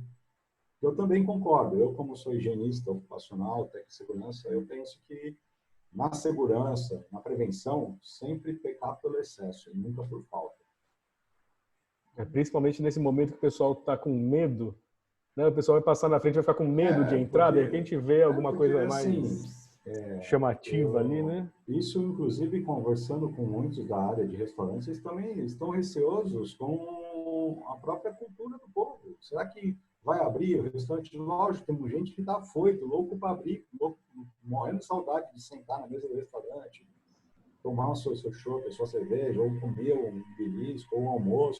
B: Eu também concordo. Eu, como sou higienista ocupacional, técnico de segurança, eu penso que na segurança, na prevenção, sempre pecar pelo excesso e nunca por falta.
A: Principalmente nesse momento que o pessoal está com medo, né? O pessoal vai passar na frente, vai ficar com medo de entrar, de repente vê alguma coisa mais chamativa ali, né?
B: Isso, inclusive, conversando com muitos da área de restaurantes, eles também estão receosos com a própria cultura do povo. Será que vai abrir o restaurante? Lógico, tem gente que está afoito, louco para abrir, morrendo de saudade de sentar na mesa do restaurante, tomar o seu chopp, a sua cerveja, ou comer um belisco, ou um almoço.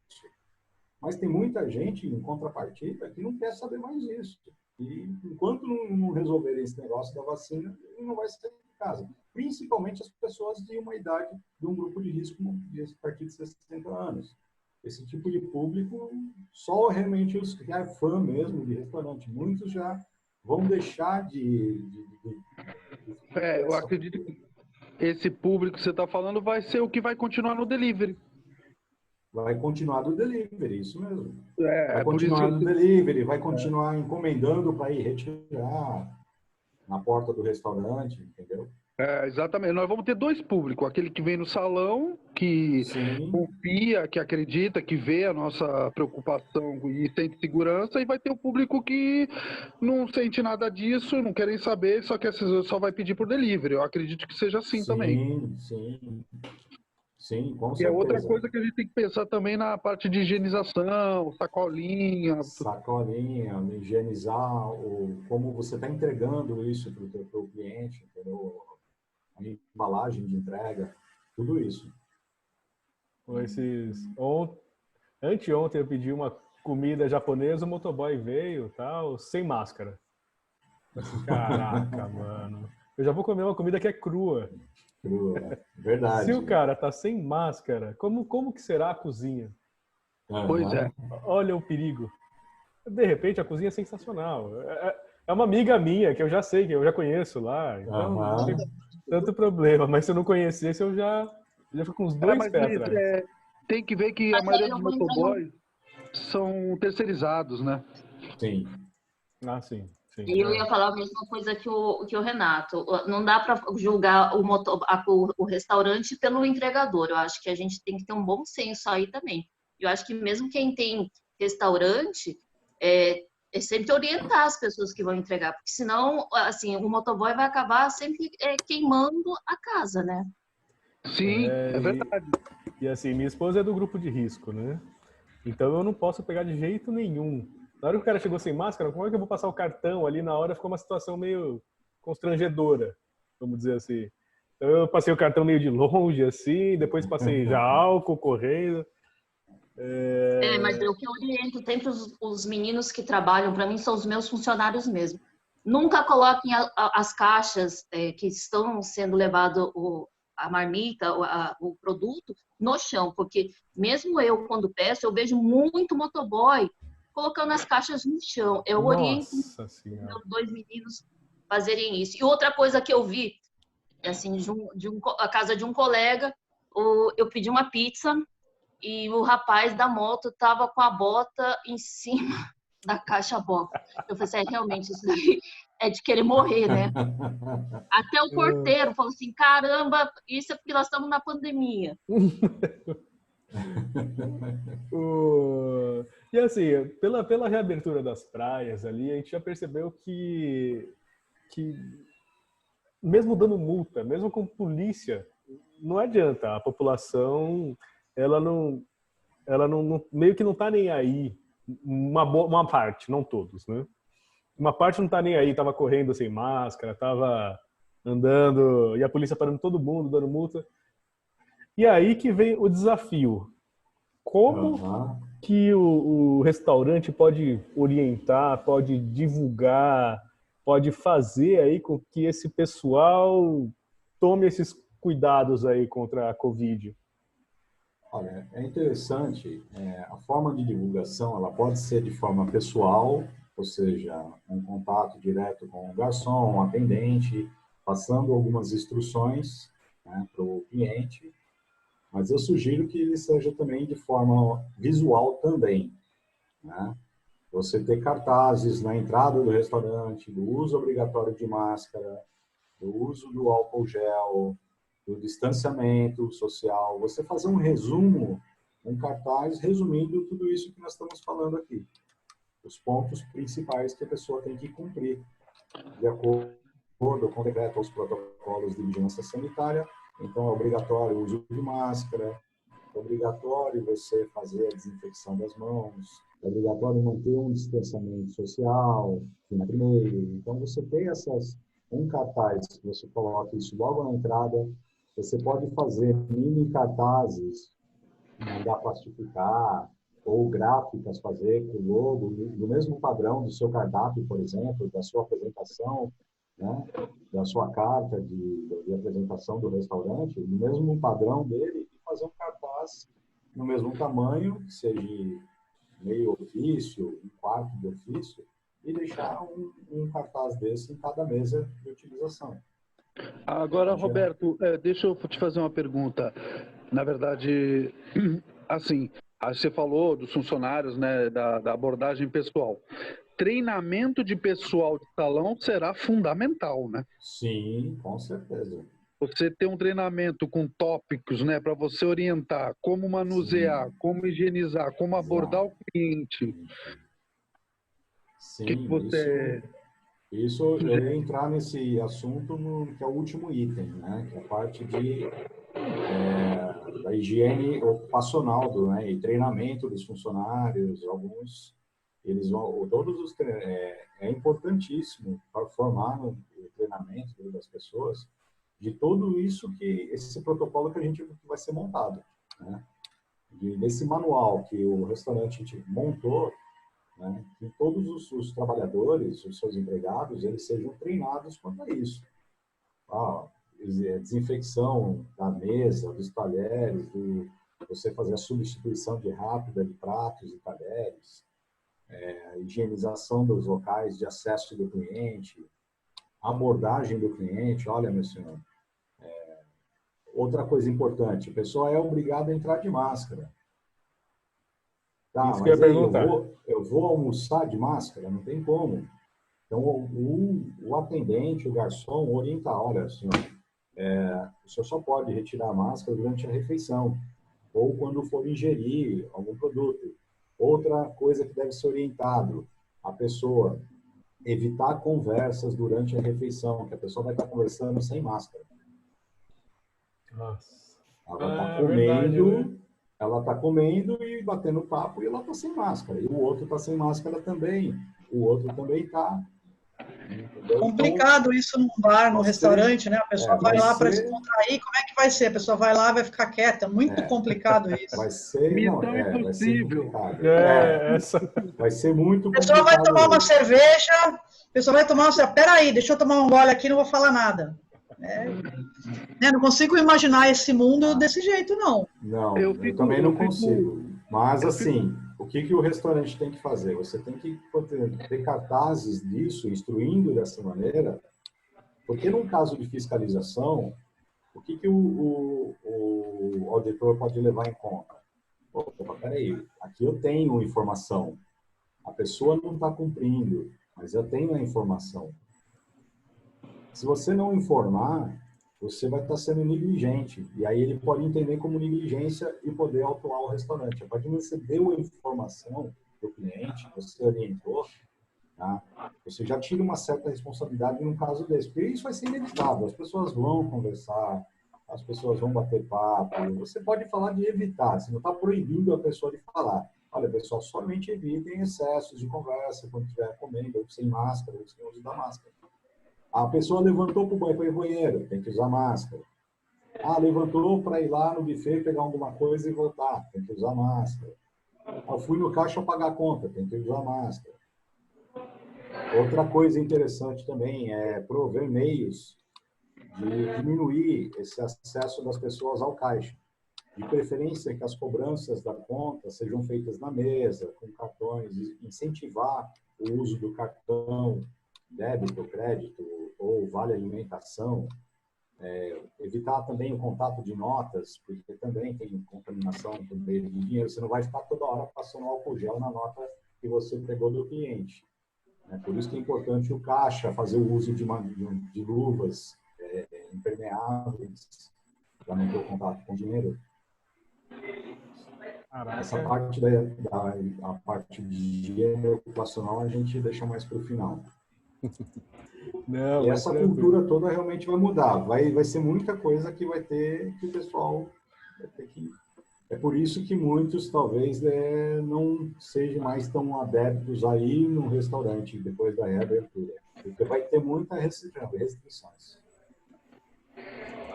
B: Mas tem muita gente, em contrapartida, que não quer saber mais disso. E enquanto não resolverem esse negócio da vacina, ele não vai sair de casa. Principalmente as pessoas de uma idade, de um grupo de risco a partir de 60 anos. Esse tipo de público, só realmente os que é fã mesmo de restaurante. Muitos já vão deixar
D: eu acredito que esse público que você está falando vai ser o que vai continuar no delivery.
B: Vai continuar do delivery, isso mesmo.
D: Vai
B: continuar no delivery, vai continuar encomendando para ir retirar na porta do restaurante, entendeu?
D: Exatamente. Nós vamos ter dois públicos. Aquele que vem no salão, que confia, que acredita, que vê a nossa preocupação e sente segurança, e vai ter o público que não sente nada disso, não querem saber, só vai pedir por delivery. Eu acredito que seja assim também.
B: Sim, com certeza.
D: E é outra coisa que a gente tem que pensar também na parte de higienização, sacolinha.
B: Sacolinha, higienizar, como você está entregando isso para o teu cliente, entendeu? A embalagem de entrega, tudo isso.
A: Anteontem eu pedi uma comida japonesa, o motoboy veio, tal, sem máscara. Assim, caraca, mano. Eu já vou comer uma comida que é crua.
B: Verdade.
A: Se o cara tá sem máscara, como que será a cozinha?
D: Pois é.
A: Olha o perigo. De repente, a cozinha é sensacional. É uma amiga minha, que eu já sei, que eu já conheço lá. Então, não tem tanto problema. Mas se eu não conhecesse, eu já fico com os dois pés atrás.
D: Tem que ver que a maioria dos motoboys são terceirizados, né?
B: Sim.
A: Sim.
E: E eu ia falar a mesma coisa que o Renato. Não dá para julgar o restaurante pelo entregador. Eu acho que a gente tem que ter um bom senso aí também. Eu acho que mesmo quem tem restaurante, é sempre orientar as pessoas que vão entregar, porque senão, assim, o motoboy vai acabar sempre queimando a casa, né?
D: Sim, é verdade.
A: E assim, minha esposa é do grupo de risco, né? Então eu não posso pegar de jeito nenhum. Na hora que o cara chegou sem máscara, como é que eu vou passar o cartão ali na hora? Ficou uma situação meio constrangedora, vamos dizer assim. Então eu passei o cartão meio de longe, assim, depois passei já álcool, correndo.
E: Mas o que eu oriento sempre os meninos que trabalham para mim são os meus funcionários mesmo. Nunca coloquem as caixas que estão sendo levado a marmita, o produto, no chão, porque mesmo eu, quando peço, eu vejo muito motoboy colocando as caixas no chão. Eu oriento os meus 2 meninos fazerem isso. E outra coisa que eu vi, assim, a casa de um colega, eu pedi uma pizza e o rapaz da moto estava com a bota em cima da caixa box. Eu falei assim, realmente, isso daí é de querer morrer, né? Até o porteiro falou assim, caramba, isso é porque nós estamos na pandemia.
A: E assim, pela reabertura das praias ali, a gente já percebeu que mesmo dando multa, mesmo com polícia, não adianta. A população, ela não meio que não tá nem aí. Uma parte, não todos, né? Uma parte não tá nem aí, tava correndo sem máscara, tava andando, e a polícia parando todo mundo, dando multa. E aí que vem o desafio. Como que o restaurante pode orientar, pode divulgar, pode fazer aí com que esse pessoal tome esses cuidados aí contra a Covid?
B: Olha, é interessante, a forma de divulgação, ela pode ser de forma pessoal, ou seja, um contato direto com o garçom, um atendente, passando algumas instruções, né, para o cliente, mas eu sugiro que ele seja também de forma visual também, né? Você ter cartazes na entrada do restaurante, do uso obrigatório de máscara, do uso do álcool gel, do distanciamento social, você fazer um resumo, um cartaz resumindo tudo isso que nós estamos falando aqui. Os pontos principais que a pessoa tem que cumprir, de acordo com o decreto, os protocolos de vigilância sanitária. Então, é obrigatório o uso de máscara, é obrigatório você fazer a desinfecção das mãos, é obrigatório manter um distanciamento social, na primeiro. Então, você tem um cartaz que você coloca isso logo na entrada. Você pode fazer mini cartazes, mandar plastificar, ou gráficas fazer com o logo, do mesmo padrão do seu cardápio, por exemplo, da sua apresentação, né? Da sua carta de apresentação do restaurante, no mesmo padrão dele, e fazer um cartaz no mesmo tamanho, que seja meio ofício, um quarto de ofício, e deixar um cartaz desse em cada mesa de utilização.
D: Agora, Roberto, deixa eu te fazer uma pergunta. Na verdade, assim, você falou dos funcionários, né, da abordagem pessoal. Treinamento de pessoal de salão será fundamental, né?
B: Sim, com certeza.
D: Você ter um treinamento com tópicos, né, para você orientar como manusear, como higienizar, como abordar o cliente.
B: Sim,
D: que você...
B: Isso eu ia entrar nesse assunto que é o último item, né? Que é a parte da higiene ocupacional, né? E treinamento dos funcionários, alguns, eles vão, é importantíssimo para formar no treinamento das pessoas de tudo isso esse protocolo que a gente vai ser montado, né? Nesse manual que o restaurante montou, né, que todos os trabalhadores, os seus empregados, eles sejam treinados quanto a isso. Desinfecção da mesa, dos talheres, você fazer a substituição rápida de pratos e talheres, higienização dos locais de acesso do cliente, abordagem do cliente. Olha, meu senhor, outra coisa importante, a pessoa é obrigada a entrar de máscara. Tá,
A: isso
B: mas
A: que eu ia perguntar.
B: Eu vou almoçar de máscara? Não tem como. Então, o atendente, o garçom, orienta, olha, senhor, o senhor só pode retirar a máscara durante a refeição ou quando for ingerir algum produto. Outra coisa que deve ser orientado, a pessoa evitar conversas durante a refeição, que a pessoa vai estar conversando sem máscara.
A: Nossa.
B: Ela vai estar comendo, verdade, né? Ela está comendo e batendo papo e ela está sem máscara. E o outro está sem máscara também. O outro também está. Entendeu?
C: Complicado isso num bar, num restaurante, né? A pessoa vai lá para
B: ser,
C: descontrair, como é que vai ser? A pessoa vai lá e vai ficar quieta. Muito complicado isso.
B: vai ser, não,
D: Missão
B: vai ser
D: impossível.
B: complicado.
A: Essa.
B: Vai ser muito
C: A pessoa vai
B: complicado
C: tomar uma
B: isso.
C: cerveja, a pessoa vai tomar uma cerveja. Peraí, deixa eu tomar um gole aqui, não vou falar nada. Não consigo imaginar esse mundo desse jeito, não.
B: Não, eu também não consigo. Mas, assim, o que o restaurante tem que fazer? Você tem que ter cartazes disso, instruindo dessa maneira, porque num caso de fiscalização, o que o auditor pode levar em conta? Opa, peraí, aqui eu tenho informação. A pessoa não está cumprindo, mas eu tenho a informação. Se você não informar, você vai estar sendo negligente. E aí ele pode entender como negligência e poder autuar o restaurante. A partir do momento que você deu a informação para o cliente, você orientou, tá? Você já tira uma certa responsabilidade num caso desse. Porque isso vai ser inevitável. As pessoas vão conversar, as pessoas vão bater papo. Você pode falar de evitar. Você não está proibindo a pessoa de falar. Olha, pessoal, somente evitem excessos de conversa quando estiver comendo, ou sem máscara, ou sem uso da máscara. A pessoa levantou para ir para o banheiro, tem que usar máscara. Ah, levantou para ir lá no buffet pegar alguma coisa e voltar, tem que usar máscara. Ah, fui no caixa pagar a conta, tem que usar máscara. Outra coisa interessante também é prover meios de diminuir esse acesso das pessoas ao caixa. De preferência que as cobranças da conta sejam feitas na mesa, com cartões, incentivar o uso do cartão débito, crédito ou vale alimentação, evitar também o contato de notas, porque também tem contaminação por meio de dinheiro. Você não vai ficar toda hora passando álcool gel na nota que você pegou do cliente. Por isso que é importante o caixa fazer o uso de luvas impermeáveis para não ter o contato com dinheiro. Caraca. Essa parte a parte de higiene ocupacional a gente deixa mais para o final.
A: Não,
B: e essa cultura toda realmente vai mudar. Vai ser muita coisa que vai ter que o pessoal vai ter que... É por isso que muitos talvez não sejam mais tão adeptos aí no restaurante depois da reabertura. Porque vai ter muita restrições.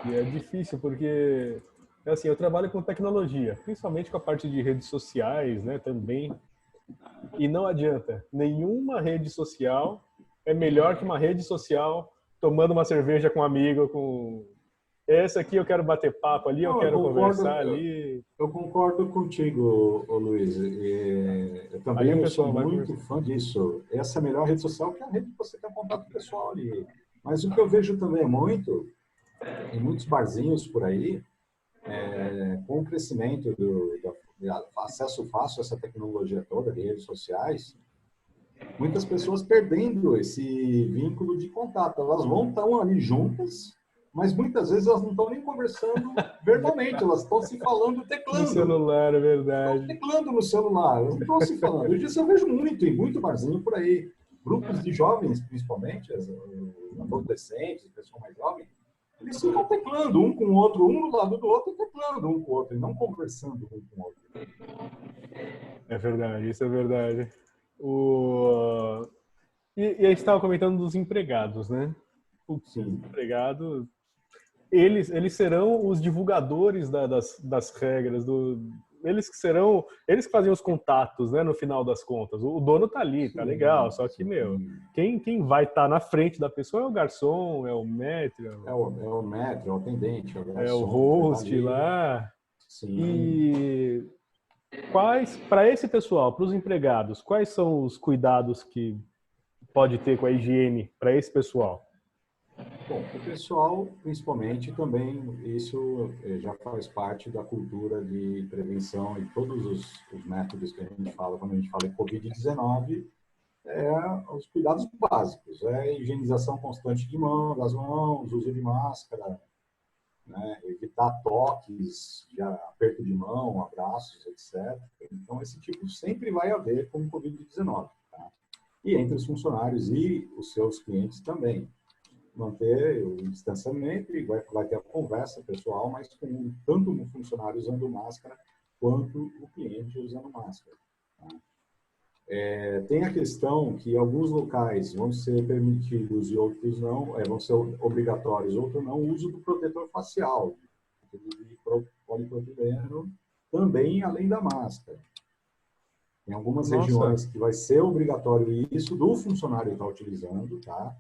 A: E é difícil porque, assim, eu trabalho com tecnologia, principalmente com a parte de redes sociais, né, também. E não adianta, nenhuma rede social é melhor que uma rede social tomando uma cerveja com um amigo, com... Esse aqui eu quero bater papo ali, eu quero conversar ali.
B: Eu concordo contigo, Luiz. Eu também sou muito fã disso. Essa é a melhor rede social, que é a rede que você tem contato pessoal ali. Mas o que eu vejo também muito, em muitos barzinhos por aí, com o crescimento do acesso fácil a essa tecnologia toda de redes sociais, muitas pessoas perdendo esse vínculo de contato. Elas estão ali juntas, mas muitas vezes elas não estão nem conversando verbalmente, elas estão se falando teclando.
A: No celular, é verdade.
B: Estão teclando no celular, elas não estão se falando. Isso eu vejo muito, em muito barzinho por aí. Grupos de jovens, principalmente, adolescentes, pessoal mais jovem, eles ficam teclando um com o outro, um do lado do outro, teclando um com o outro, e não conversando um com o outro.
A: É verdade, isso é verdade. E a gente estava comentando dos empregados, né? Os empregados, eles serão os divulgadores das regras, eles que fazem os contatos, né, no final das contas. O dono tá ali, tá legal, só que, quem vai estar na frente da pessoa é o garçom, é o maître.
B: É o maître, é o atendente, é o garçom.
A: É o host lá.
B: Sim.
A: E para esse pessoal, para os empregados, quais são os cuidados que pode ter com a higiene para esse pessoal?
B: Bom, o pessoal, principalmente, também, isso já faz parte da cultura de prevenção e todos os métodos que a gente fala, quando a gente fala em Covid-19, os cuidados básicos, higienização constante das mãos, uso de máscara, né, evitar toques, aperto de mão, abraços, etc. Então, esse tipo sempre vai haver com o Covid-19. Tá? E entre os funcionários e os seus clientes também. Manter o distanciamento e vai ter a conversa pessoal, mas com tanto o funcionário usando máscara quanto o cliente usando máscara. Tá? Tem a questão que alguns locais vão ser permitidos e outros não, vão ser obrigatórios, outros não, o uso do protetor facial, de polipropileno, também além da máscara. Tem algumas regiões que vai ser obrigatório isso do funcionário estar utilizando, tá?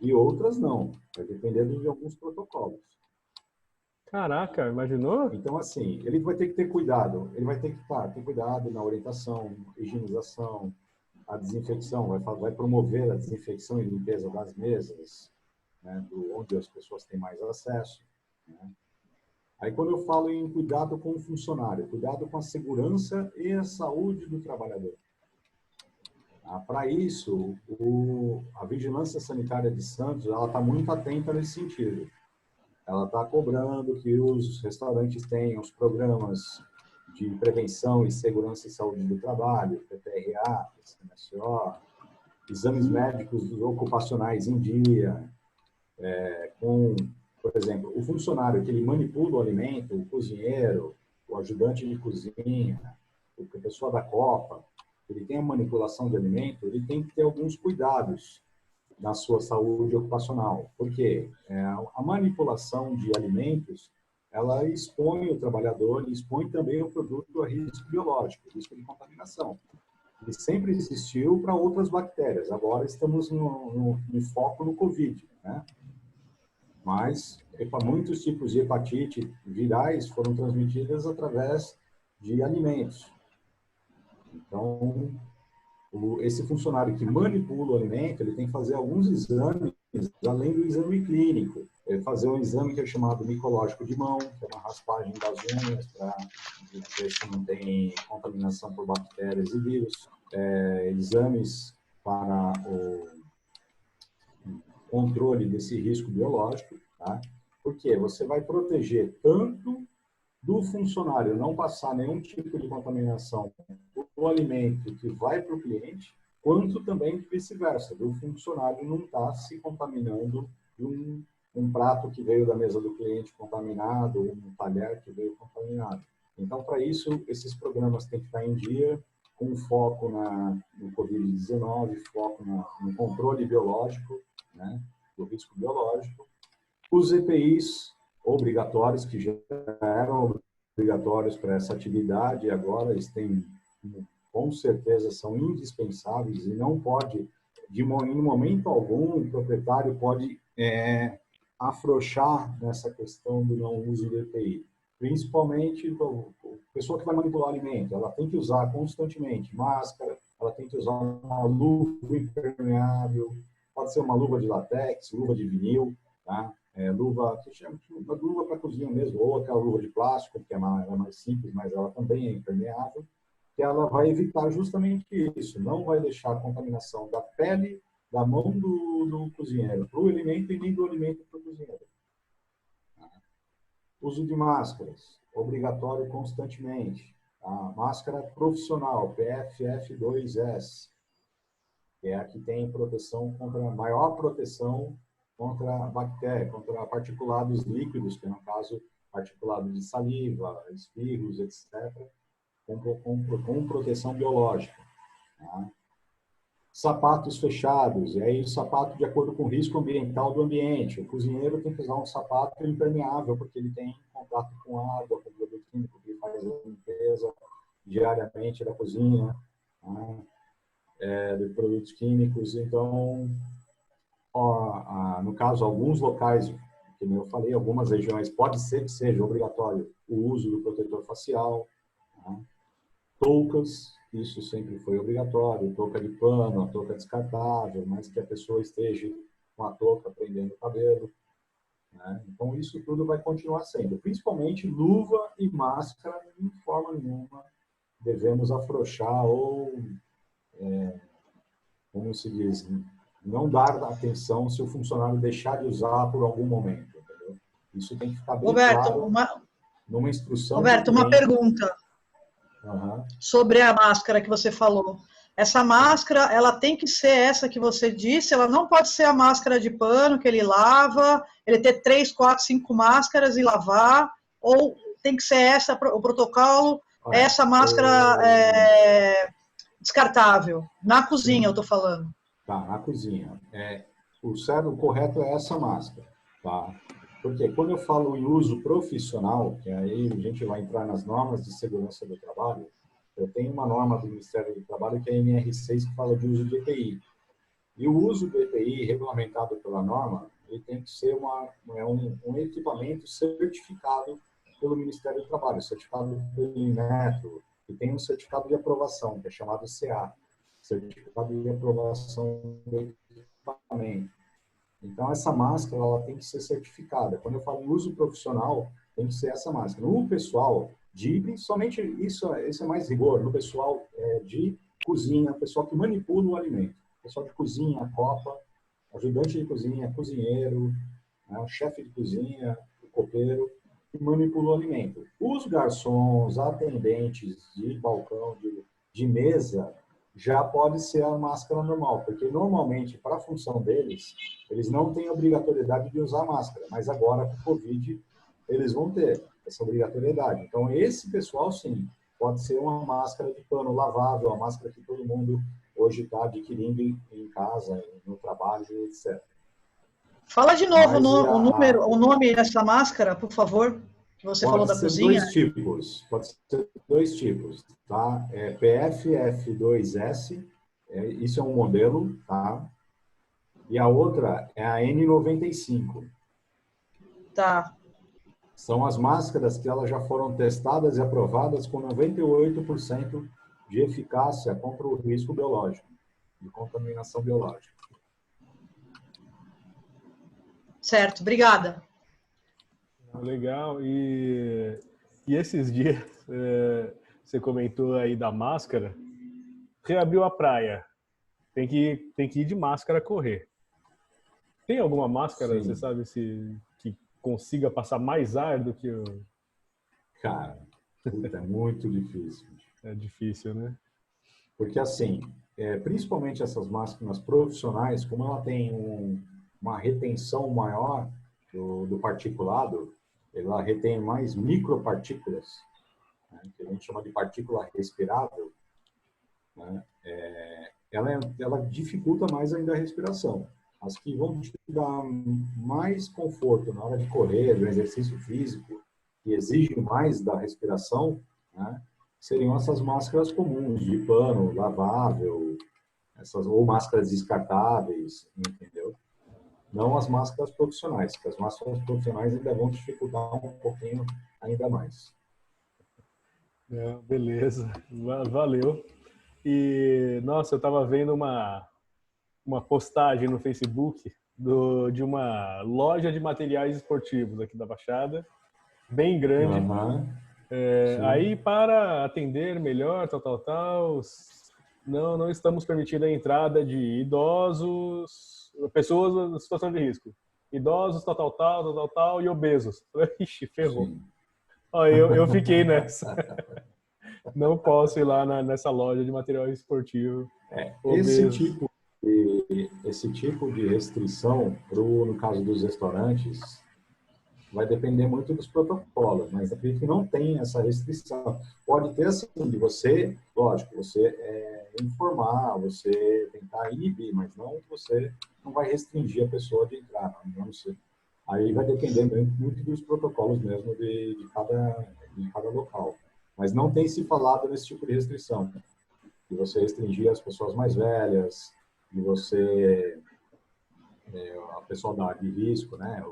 B: E outras não, vai depender de alguns protocolos.
A: Caraca, imaginou?
B: Então, assim, ele vai ter que ter cuidado, ele vai ter que ter cuidado na orientação, higienização, a desinfecção, vai promover a desinfecção e limpeza das mesas, né, onde as pessoas têm mais acesso, né? Aí, quando eu falo em cuidado com o funcionário, cuidado com a segurança e a saúde do trabalhador. Para isso, a Vigilância Sanitária de Santos, ela está muito atenta nesse sentido. Ela está cobrando que os restaurantes tenham os programas de prevenção e segurança e saúde do trabalho, PPRA, CMSO, exames médicos ocupacionais em dia, por exemplo, o funcionário que ele manipula o alimento, o cozinheiro, o ajudante de cozinha, a pessoa da copa, ele tem a manipulação de alimento, ele tem que ter alguns cuidados na sua saúde ocupacional. Por quê? A manipulação de alimentos, ela expõe o trabalhador e expõe também o produto a risco biológico, risco de contaminação. Ele sempre existiu para outras bactérias, agora estamos no foco no Covid, né? Mas muitos tipos de hepatite virais foram transmitidas através de alimentos. Então, esse funcionário que manipula o alimento, ele tem que fazer alguns exames, além do exame clínico. Ele fazer um exame que é chamado micológico de mão, que é uma raspagem das unhas para ver se não tem contaminação por bactérias e vírus. Exames para o controle desse risco biológico, tá? Porque você vai proteger tanto do funcionário não passar nenhum tipo de contaminação do alimento que vai para o cliente, quanto também vice-versa, do funcionário não estar se contaminando de um prato que veio da mesa do cliente contaminado, ou um talher que veio contaminado. Então, para isso, esses programas têm que estar em dia, com foco no Covid-19, foco no controle biológico, né, do risco biológico. Os EPIs obrigatórios, que já eram obrigatórios para essa atividade, agora eles têm, com certeza, são indispensáveis e não pode, em momento algum, o proprietário pode afrouxar nessa questão do não uso do EPI. Principalmente a pessoa que vai manipular o alimento, ela tem que usar constantemente máscara, ela tem que usar uma luva impermeável, pode ser uma luva de látex, luva de vinil, tá? Luva que chama uma luva para cozinha mesmo, ou aquela luva de plástico, que é mais simples, mas ela também é impermeável, que ela vai evitar justamente isso, não vai deixar a contaminação da pele, da mão do cozinheiro para o alimento e nem do alimento para o cozinheiro. Uso de máscaras, obrigatório constantemente. A máscara profissional, PFF2S, que é a que tem maior proteção contra a bactéria, contra particulados líquidos, que no caso, particulados de saliva, espirros, etc., com proteção biológica. Tá? Sapatos fechados, e aí o sapato de acordo com o risco ambiental do ambiente. O cozinheiro tem que usar um sapato impermeável, porque ele tem contato com água, com produto químico, que faz a limpeza diariamente da cozinha, de produtos químicos. Então, no caso, alguns locais, como eu falei, algumas regiões, pode ser que seja obrigatório o uso do protetor facial, toucas, isso sempre foi obrigatório, touca de pano, a touca descartável, mas que a pessoa esteja com a touca prendendo o cabelo, né? Então, isso tudo vai continuar sendo. Principalmente luva e máscara, de forma nenhuma devemos afrouxar ou, como se diz, não dar atenção se o funcionário deixar de usar por algum momento. Entendeu? Isso tem que ficar bem claro numa instrução.
C: Roberto, uma pergunta. Sobre a máscara que você falou. Essa máscara, ela tem que ser essa que você disse, ela não pode ser a máscara de pano que ele lava, ele ter 3, 4, 5 máscaras e lavar, ou tem que ser essa, o protocolo, essa máscara descartável. Na cozinha, eu estou falando.
B: Tá, na cozinha. O correto é essa máscara, tá? Porque quando eu falo em uso profissional, que aí a gente vai entrar nas normas de segurança do trabalho, eu tenho uma norma do Ministério do Trabalho, que é a NR6, que fala de uso de EPI. E o uso do EPI, regulamentado pela norma, ele tem que ser um equipamento certificado pelo Ministério do Trabalho, certificado pelo Inmetro, e tem um certificado de aprovação, que é chamado CA, certificado de aprovação do equipamento. Então, essa máscara ela tem que ser certificada. Quando eu falo em uso profissional, tem que ser essa máscara. No pessoal, principalmente isso é mais rigor, no pessoal de cozinha, pessoal que manipula o alimento. Pessoal de cozinha, copa, ajudante de cozinha, cozinheiro, né, chefe de cozinha, copeiro, que manipula o alimento. Os garçons, atendentes de balcão, de mesa, já pode ser a máscara normal, porque normalmente, para a função deles, eles não têm obrigatoriedade de usar máscara, mas agora, com o Covid, eles vão ter essa obrigatoriedade. Então, esse pessoal, sim, pode ser uma máscara de pano lavável, a máscara que todo mundo hoje está adquirindo em casa, no trabalho, etc.
C: Fala de novo o nome dessa máscara, por favor, que você falou da cozinha.
B: Pode ser dois tipos, tá? PFF2S, isso é um modelo, tá? E a outra é a N95.
C: Tá.
B: São as máscaras que elas já foram testadas e aprovadas com 98% de eficácia contra o risco biológico, de contaminação biológica.
C: Certo, obrigada.
A: Legal. E esses dias, você comentou aí da máscara, reabriu a praia, tem que ir de máscara correr. Tem alguma máscara,
B: Sim.
A: você sabe, que consiga passar mais ar do que o...
B: Cara, é muito difícil.
A: É difícil, né?
B: Porque, assim, principalmente essas máscaras profissionais, como ela tem uma retenção maior do particulado, ela retém mais micropartículas, né, que a gente chama de partícula respirável, né, ela dificulta mais ainda a respiração. As que vão te dar mais conforto na hora de correr, do exercício físico, que exige mais da respiração, né, seriam essas máscaras comuns, de pano, lavável, ou máscaras descartáveis, entendeu? Não as máscaras profissionais, porque as máscaras profissionais ainda vão dificultar um pouquinho ainda mais.
A: Beleza, valeu. E, nossa, eu estava vendo uma postagem no Facebook de uma loja de materiais esportivos aqui da Baixada, bem grande.
B: Uhum.
A: Aí, para atender melhor, não estamos permitindo a entrada de idosos, pessoas em situação de risco. Idosos, tal, e obesos. Ixi, ferrou. Ó, eu fiquei nessa. Não posso ir lá nessa loja de material esportivo.
B: Esse tipo de restrição, no caso dos restaurantes, vai depender muito dos protocolos, mas acredito que não tem essa restrição. Pode ter, assim, de você, lógico, você informar, você tentar inibir, mas você não vai restringir a pessoa de entrar, não sei. Aí vai depender muito dos protocolos mesmo de cada local. Mas não tem se falado nesse tipo de restrição, de você restringir as pessoas mais velhas, de você... a pessoa de risco, né?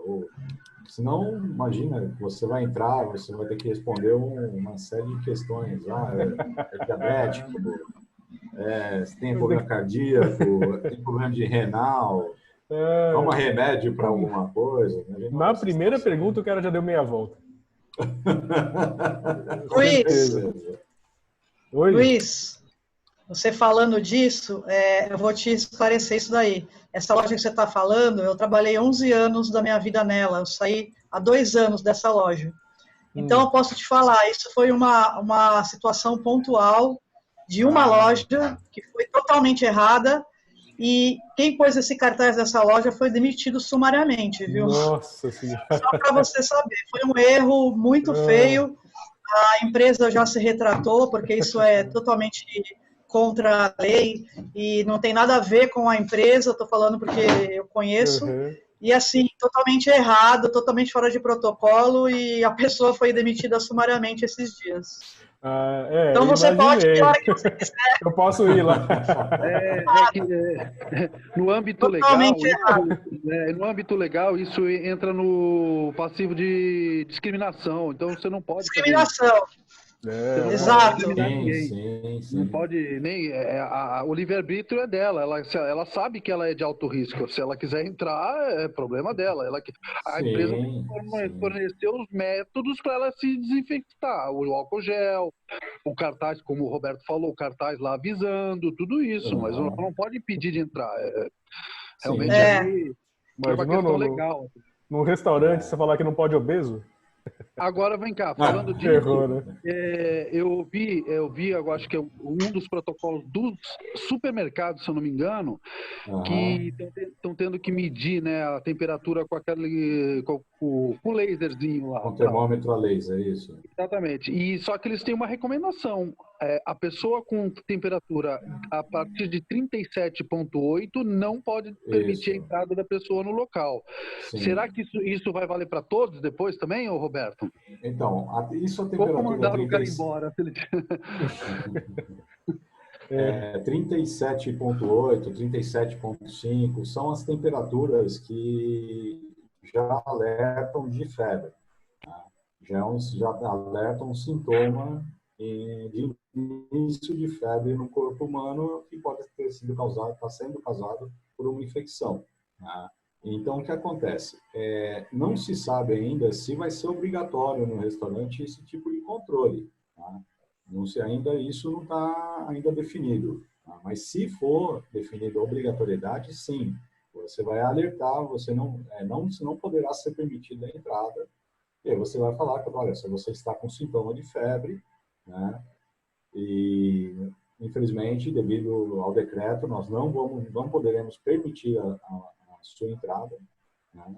B: Senão, imagina, você vai entrar, você vai ter que responder uma série de questões. É diabético, você tem problema cardíaco, tem problema de renal, toma remédio para alguma coisa.
A: Na primeira pergunta, o cara já deu meia volta.
C: Luiz, você falando disso, eu vou te esclarecer isso daí. Essa loja que você está falando, eu trabalhei 11 anos da minha vida nela. Eu saí há 2 anos dessa loja. Então, eu posso te falar, isso foi uma situação pontual de uma loja que foi totalmente errada e quem pôs esse cartaz dessa loja foi demitido sumariamente, viu?
A: Nossa Senhora.
C: Só para você saber, foi um erro muito feio. A empresa já se retratou, porque isso é totalmente contra a lei e não tem nada a ver com a empresa, estou falando porque eu conheço.
A: Uhum.
C: E assim, totalmente errado, totalmente fora de protocolo, e a pessoa foi demitida sumariamente esses dias. Então você pode ir a hora que você quiser.
A: Eu posso ir lá.
D: No âmbito
C: Totalmente
D: legal, no âmbito legal, isso entra no passivo de discriminação. Então você não pode
C: discriminação.
D: Você não
C: Exato.
D: pode discriminar ninguém.
B: Sim.
D: Não pode nem. O livre-arbítrio é dela. Ela sabe que ela é de alto risco. Se ela quiser entrar, é problema dela. A empresa tem que fornecer os métodos para ela se desinfectar. O álcool gel, o cartaz, como o Roberto falou, o cartaz lá avisando, tudo isso. Mas não pode impedir de entrar. Realmente aí é uma questão legal.
A: Num restaurante, você falar que não pode obeso?
D: Agora vem cá, falando disso,
A: errou, né?
D: eu vi, eu acho que é um dos protocolos dos supermercados, se eu não me engano, que estão tendo que medir, né, a temperatura com o laserzinho lá.
B: Com o termômetro a laser, isso.
D: Exatamente. E só que eles têm uma recomendação. A pessoa com temperatura a partir de 37,8 não pode permitir a entrada da pessoa no local. Sim. Será que isso vai valer para todos depois também, ô Roberto?
B: Então, isso a temperatura...
D: Como mandar o cara embora?
B: 37,8, 37,5 são as temperaturas que já alertam de febre. Tá? Já alertam um sintoma de início de febre no corpo humano que pode ter sido causado, está sendo causado por uma infecção. Tá? Então, o que acontece? Não se sabe ainda se vai ser obrigatório no restaurante esse tipo de controle. Tá? Não sei, isso não está ainda definido. Tá? Mas se for definido a obrigatoriedade, sim. Você vai alertar, você não poderá ser permitida a entrada. E aí você vai falar que, olha, se você está com sintoma de febre, né? E, infelizmente, devido ao decreto, nós não poderemos permitir a sua entrada, né?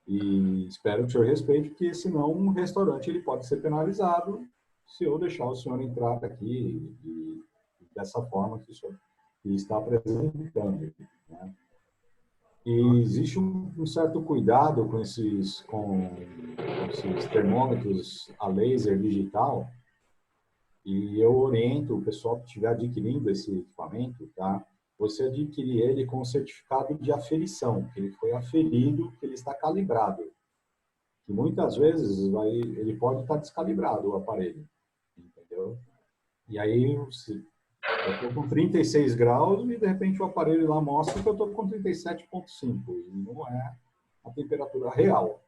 B: E espero que o senhor respeite, porque senão um restaurante ele pode ser penalizado se eu deixar o senhor entrar aqui dessa forma que o senhor está apresentando, né? E existe um certo cuidado com esses termômetros a laser digital, e eu oriento o pessoal que estiver adquirindo esse equipamento, tá? Você adquirir ele com certificado de aferição, que ele foi aferido, que ele está calibrado. E muitas vezes ele pode estar descalibrado, o aparelho, entendeu? E aí, eu estou com 36 graus e, de repente, o aparelho lá mostra que eu estou com 37,5. E não é a temperatura real,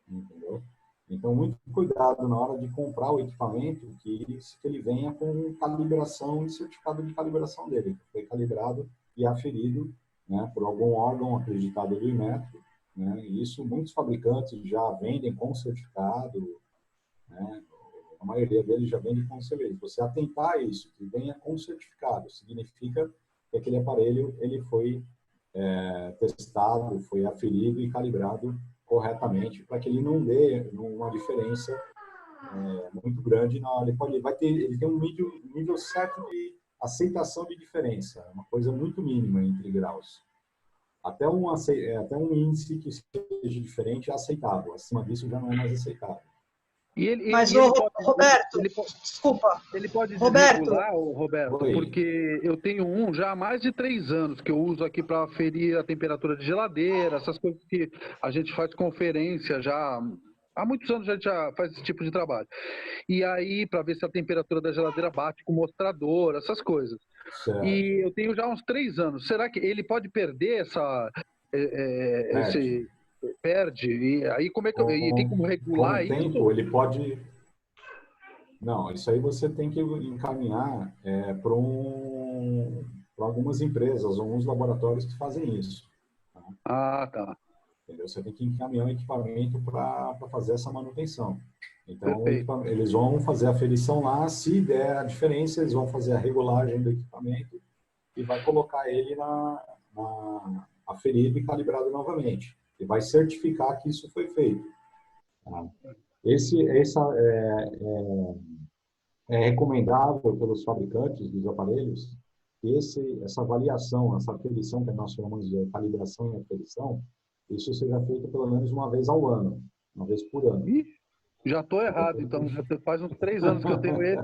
B: entendeu? Então, muito cuidado na hora de comprar o equipamento, que ele venha com calibração e certificado de calibração dele, que foi calibrado e aferido, né, por algum órgão acreditado do Inmetro, né? E isso muitos fabricantes já vendem com certificado, né? A maioria deles já vende com certificado. Você atentar a isso, que venha com certificado, significa que aquele aparelho ele foi testado, foi aferido e calibrado corretamente, para que ele não dê uma diferença muito grande na hora. Ele tem um nível certo de aceitação de diferença, uma coisa muito mínima entre graus. Até um índice que seja diferente é aceitável, acima disso já não é mais aceitável.
C: Roberto, desculpa.
D: Ele pode desregular, Roberto, porque eu tenho já há mais de 3 anos que eu uso aqui para aferir a temperatura de geladeira, essas coisas que a gente faz conferência já. Há muitos anos a gente já faz esse tipo de trabalho. E aí, para ver se a temperatura da geladeira bate com o mostrador, essas coisas. Certo. E eu tenho já uns 3 anos. Será que ele pode perder perde? E aí como é que tem como regular
B: isso? Com o tempo, ele pode... Não, isso aí você tem que encaminhar para algumas empresas, alguns laboratórios que fazem isso. Tá?
D: Ah, tá.
B: Entendeu? Você tem que encaminhar o equipamento para fazer essa manutenção. Então, eles vão fazer a aferição lá, se der a diferença, eles vão fazer a regulagem do equipamento e vai colocar ele aferido e calibrado novamente. E vai certificar que isso foi feito. Tá? É recomendável pelos fabricantes dos aparelhos que essa avaliação, essa aferição que nós chamamos de calibração e aferição, isso seja feito pelo menos uma vez ao ano, uma vez por ano.
D: Ih, já estou errado, então já faz uns 3 anos que eu tenho ele.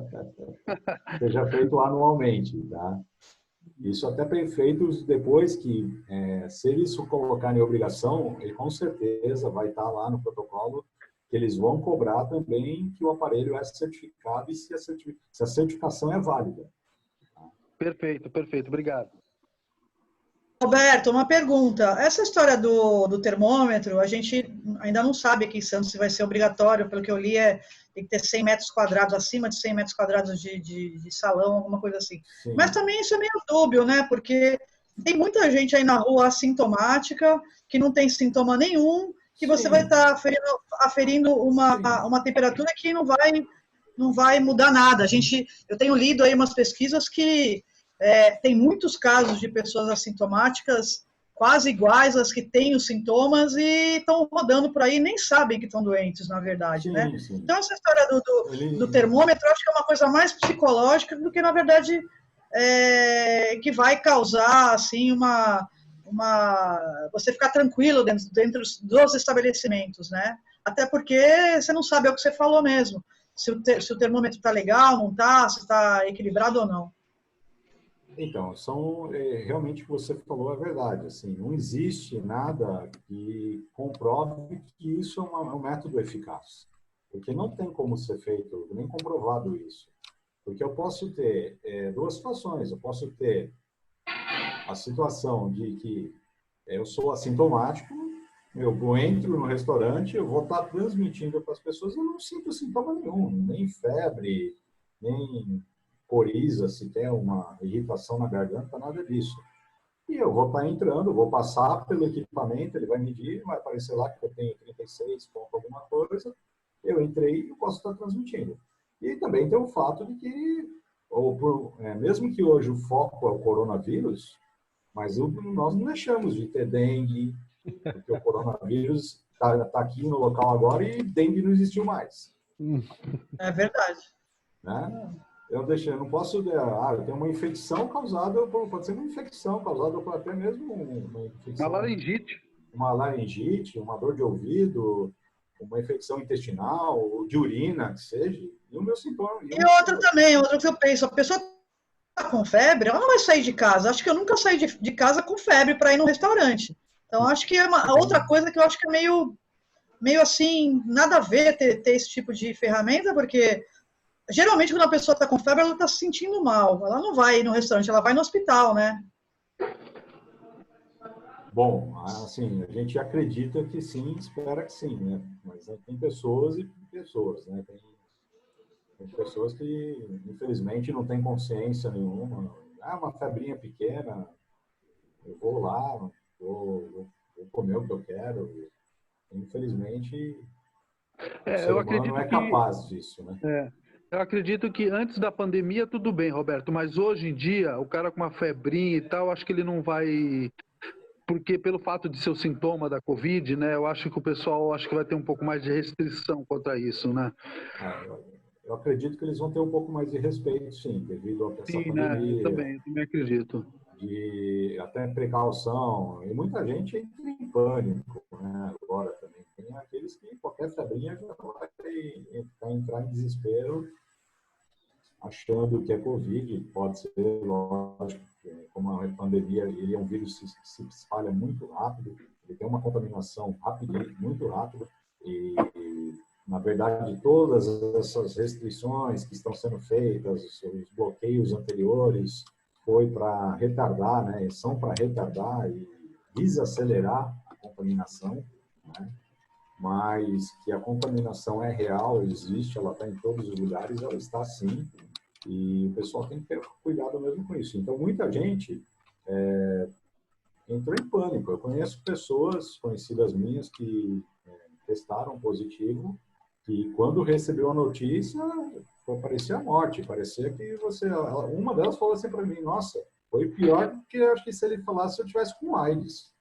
B: Seja feito anualmente, tá? Isso até bem feito depois que, se eles colocarem obrigação, ele com certeza vai estar lá no protocolo que eles vão cobrar também que o aparelho é certificado e se a certificação é válida.
D: Perfeito, perfeito. Obrigado.
C: Roberto, uma pergunta. Essa história do termômetro, a gente ainda não sabe aqui em Santos se vai ser obrigatório, pelo que eu li, tem que ter 100 metros quadrados, acima de 100 metros quadrados de salão, alguma coisa assim.
B: Sim.
C: Mas também isso é meio dúbio, né? Porque tem muita gente aí na rua assintomática, que não tem sintoma nenhum, que você vai estar aferindo uma temperatura que não vai mudar nada. Eu tenho lido aí umas pesquisas que tem muitos casos de pessoas assintomáticas quase iguais às que têm os sintomas e estão rodando por aí e nem sabem que estão doentes, na verdade, né?
B: Sim.
C: Então, essa história do termômetro, eu acho que é uma coisa mais psicológica do que, na verdade, que vai causar, assim, você ficar tranquilo dentro dos estabelecimentos, né? Até porque você não sabe, é o que você falou mesmo, se o termômetro está legal, não está, se está equilibrado ou não.
B: Então, realmente o que você falou é verdade. Assim, não existe nada que comprove que isso é um método eficaz. Porque não tem como ser feito, nem comprovado isso. Porque eu posso ter duas situações. Eu posso ter a situação de que eu sou assintomático, eu entro no restaurante, eu vou estar transmitindo para as pessoas, eu não sinto sintoma nenhum, nem febre, nem coriza, se tem uma irritação na garganta, nada disso. E eu vou estar entrando, vou passar pelo equipamento, ele vai medir, vai aparecer lá que eu tenho 36 ponto alguma coisa, eu entrei e eu posso estar transmitindo. E também tem o fato de que, mesmo que hoje o foco é o coronavírus, mas nós não deixamos de ter dengue, porque o coronavírus está aqui no local agora e dengue não existiu mais.
C: É verdade.
B: Né? Eu não posso... eu tenho uma infecção causada... Pode ser uma infecção causada por até mesmo uma infecção... Uma laringite, uma dor de ouvido, uma infecção intestinal, de urina, que seja. E o meu sintoma...
C: Outra que eu penso, a pessoa está com febre, ela não vai sair de casa. Acho que eu nunca saí de casa com febre para ir no restaurante. Então, acho que é outra coisa que eu acho que é meio assim, nada a ver ter esse tipo de ferramenta, porque... Geralmente, quando a pessoa está com febre, ela está se sentindo mal. Ela não vai no restaurante, ela vai no hospital, né?
B: Bom, assim, a gente acredita que sim, espera que sim, né? Mas tem pessoas e pessoas, né? Tem pessoas que, infelizmente, não têm consciência nenhuma. Uma febrinha pequena, eu vou lá, vou comer o que eu quero. Infelizmente, o ser humano não é capaz disso, né?
D: Eu acredito que antes da pandemia tudo bem, Roberto, mas hoje em dia, o cara com uma febrinha e tal, acho que ele não vai... Porque pelo fato de ser o sintoma da Covid, né, eu acho que o pessoal vai ter um pouco mais de restrição contra isso, né?
B: Eu acredito que eles vão ter um pouco mais de respeito, sim, devido a essa pandemia.
D: Né? Eu também acredito.
B: De até precaução, e muita gente entra em pânico, né? Agora também tem aqueles que qualquer febrinha já vai entrar em desespero, achando que é Covid. Pode ser, lógico, como a pandemia, ele é um vírus que se espalha muito rápido, ele tem uma contaminação rápida, muito rápida, e na verdade todas essas restrições que estão sendo feitas, os bloqueios anteriores, foi para retardar, né? São para retardar e desacelerar a contaminação, né? Mas que a contaminação é real, existe, ela está em todos os lugares, ela está sim, e o pessoal tem que ter cuidado mesmo com isso. Então, muita gente entrou em pânico. Eu conheço pessoas conhecidas minhas que testaram positivo, que quando recebeu a notícia, parecia a morte, parecia que uma delas falou assim para mim: nossa, foi pior do que acho que se ele falasse se eu tivesse com AIDS,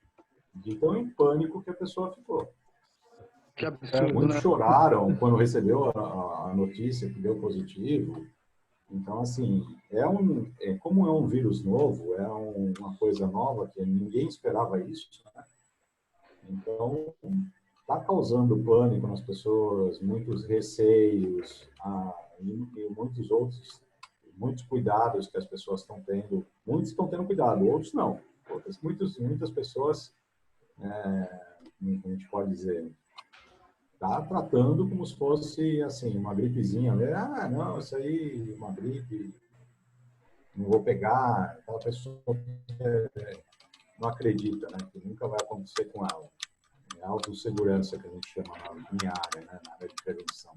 B: de tão em pânico que a pessoa ficou.
D: Que absurdo,
B: Muitos
D: né?
B: choraram quando recebeu a notícia que deu positivo, Então, assim, como é um vírus novo, uma coisa nova, que ninguém esperava isso, né? Então, está causando pânico nas pessoas, muitos receios, e muitos cuidados que as pessoas estão tendo. Muitos estão tendo cuidado, outros não. Muitas pessoas, como a gente pode dizer, está tratando como se fosse assim uma gripezinha, né? Ah, não, isso aí, uma gripe, não vou pegar. Aquela pessoa não acredita, né? Que nunca vai acontecer com ela. É a autossegurança que a gente chama na minha área, né? Na área de prevenção.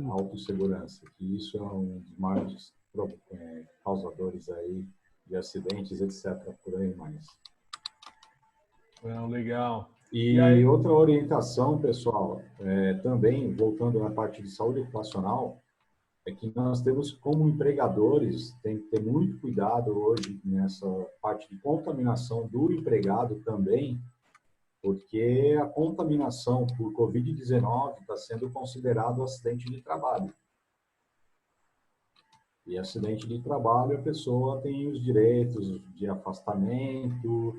B: A autossegurança, que isso é um dos maiores causadores aí de acidentes, etc. Por aí mais.
A: Não, legal.
B: E
A: aí?
B: outra orientação, pessoal, também voltando na parte de saúde ocupacional, é que nós temos como empregadores, tem que ter muito cuidado hoje nessa parte de contaminação do empregado também, porque a contaminação por Covid-19 está sendo considerado acidente de trabalho. E acidente de trabalho, a pessoa tem os direitos de afastamento,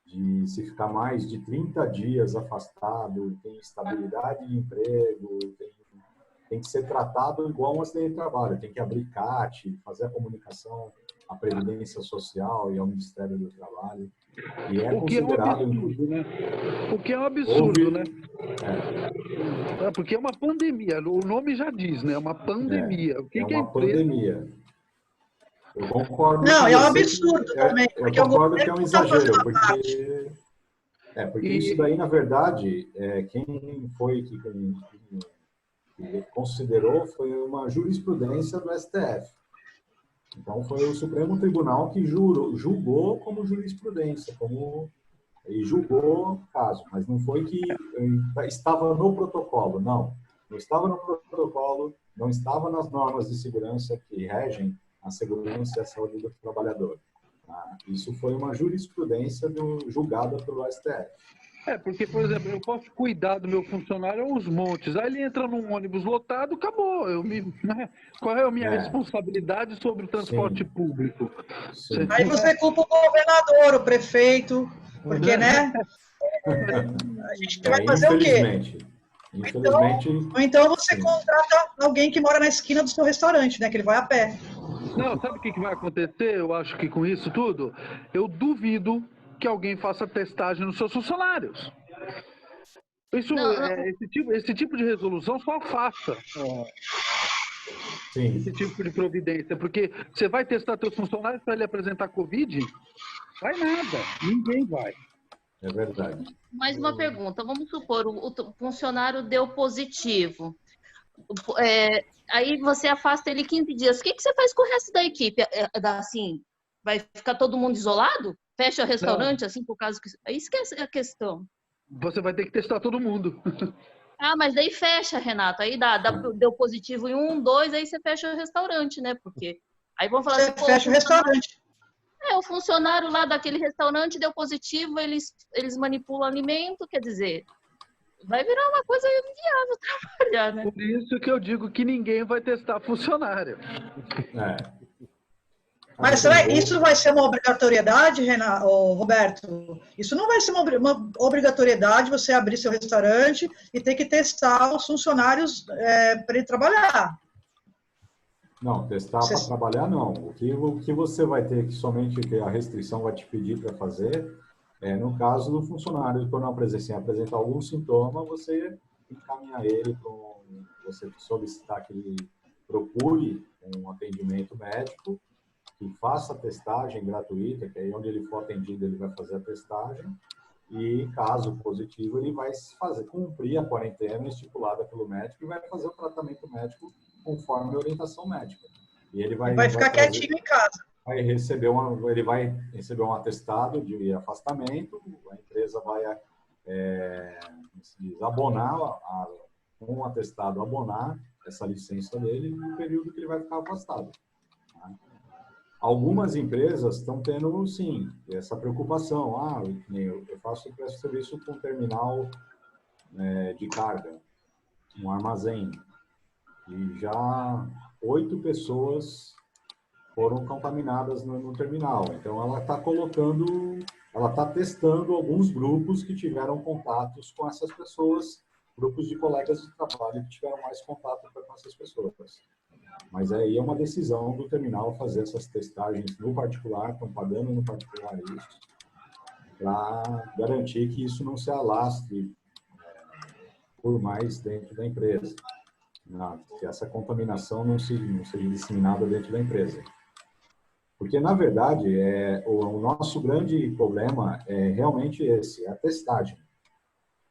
B: de se ficar mais de 30 dias afastado, tem estabilidade de emprego, tem que ser tratado igual um acidente de trabalho, tem que abrir CAT, fazer a comunicação à Previdência Social e ao Ministério do Trabalho. E é considerado...
D: O que é um absurdo, né? Porque é uma pandemia, o nome já diz, né? Uma pandemia. O que
B: é
D: que
B: uma pandemia. Eu concordo
C: Não,
B: com
C: é um
B: você
C: absurdo também.
B: Eu concordo que é um exagero,
C: porque
B: isso daí, na verdade, quem foi que considerou foi uma jurisprudência do STF. Então, foi o Supremo Tribunal que julgou como jurisprudência, e julgou o caso, mas não foi que estava no protocolo, não. Não estava no protocolo, não estava nas normas de segurança que regem a segurança e a saúde do trabalhador. Tá? Isso foi uma jurisprudência julgada pelo STF.
D: Porque, por exemplo, eu posso cuidar do meu funcionário aos montes. Aí ele entra num ônibus lotado, acabou. Qual é a minha responsabilidade sobre o transporte público?
B: Sim.
C: Aí você culpa o governador, o prefeito, porque, né? A gente vai fazer o quê? Então você contrata alguém que mora na esquina do seu restaurante, né? Que ele vai a pé.
D: Não, sabe o que vai acontecer? Eu acho que com isso tudo, eu duvido que alguém faça testagem nos seus funcionários. Esse tipo de resolução só afasta esse tipo de providência, porque você vai testar seus funcionários para ele apresentar Covid? Vai nada, ninguém vai.
B: É verdade.
E: Mais uma pergunta, vamos supor, o funcionário deu positivo. Aí você afasta ele 15 dias. O que você faz com o resto da equipe? Assim, vai ficar todo mundo isolado? Fecha restaurante, não. Assim, por causa que... Isso que é a questão.
D: Você vai ter que testar todo mundo.
E: Mas daí fecha, Renato. Aí deu positivo em 1, 2, aí você fecha o restaurante, né? Porque aí vão falar assim,
C: fecha o restaurante.
E: O funcionário lá daquele restaurante deu positivo, eles manipulam o alimento, quer dizer, vai virar uma coisa inviável trabalhar, né?
D: Por isso que eu digo que ninguém vai testar funcionário.
C: Mas isso vai ser uma obrigatoriedade, Roberto? Isso não vai ser uma obrigatoriedade você abrir seu restaurante e ter que testar os funcionários para ele trabalhar.
B: Não, testar para trabalhar não. O que você vai ter que a restrição vai te pedir para fazer no caso do funcionário tornar apresentar algum sintoma, você encaminhar ele você solicitar que ele procure um atendimento médico, que faça a testagem gratuita, que aí onde ele for atendido ele vai fazer a testagem e caso positivo ele vai cumprir a quarentena estipulada pelo médico e vai fazer o tratamento médico conforme a orientação médica. E ele vai
C: ficar quietinho em casa.
B: Ele vai receber um atestado de afastamento, a empresa vai abonar, um atestado abonar essa licença dele no período que ele vai ficar afastado. Tá? Algumas empresas estão tendo, sim, essa preocupação. Eu presto serviço com um terminal de carga, um armazém. E já 8 pessoas foram contaminadas no terminal. Então, ela está testando alguns grupos que tiveram contatos com essas pessoas, grupos de colegas de trabalho que tiveram mais contato com essas pessoas. Mas aí é uma decisão do terminal fazer essas testagens no particular, estão pagando no particular isso, para garantir que isso não se alastre por mais dentro da empresa, que essa contaminação não seja disseminada dentro da empresa. Porque, na verdade, o nosso grande problema é realmente esse, é a testagem.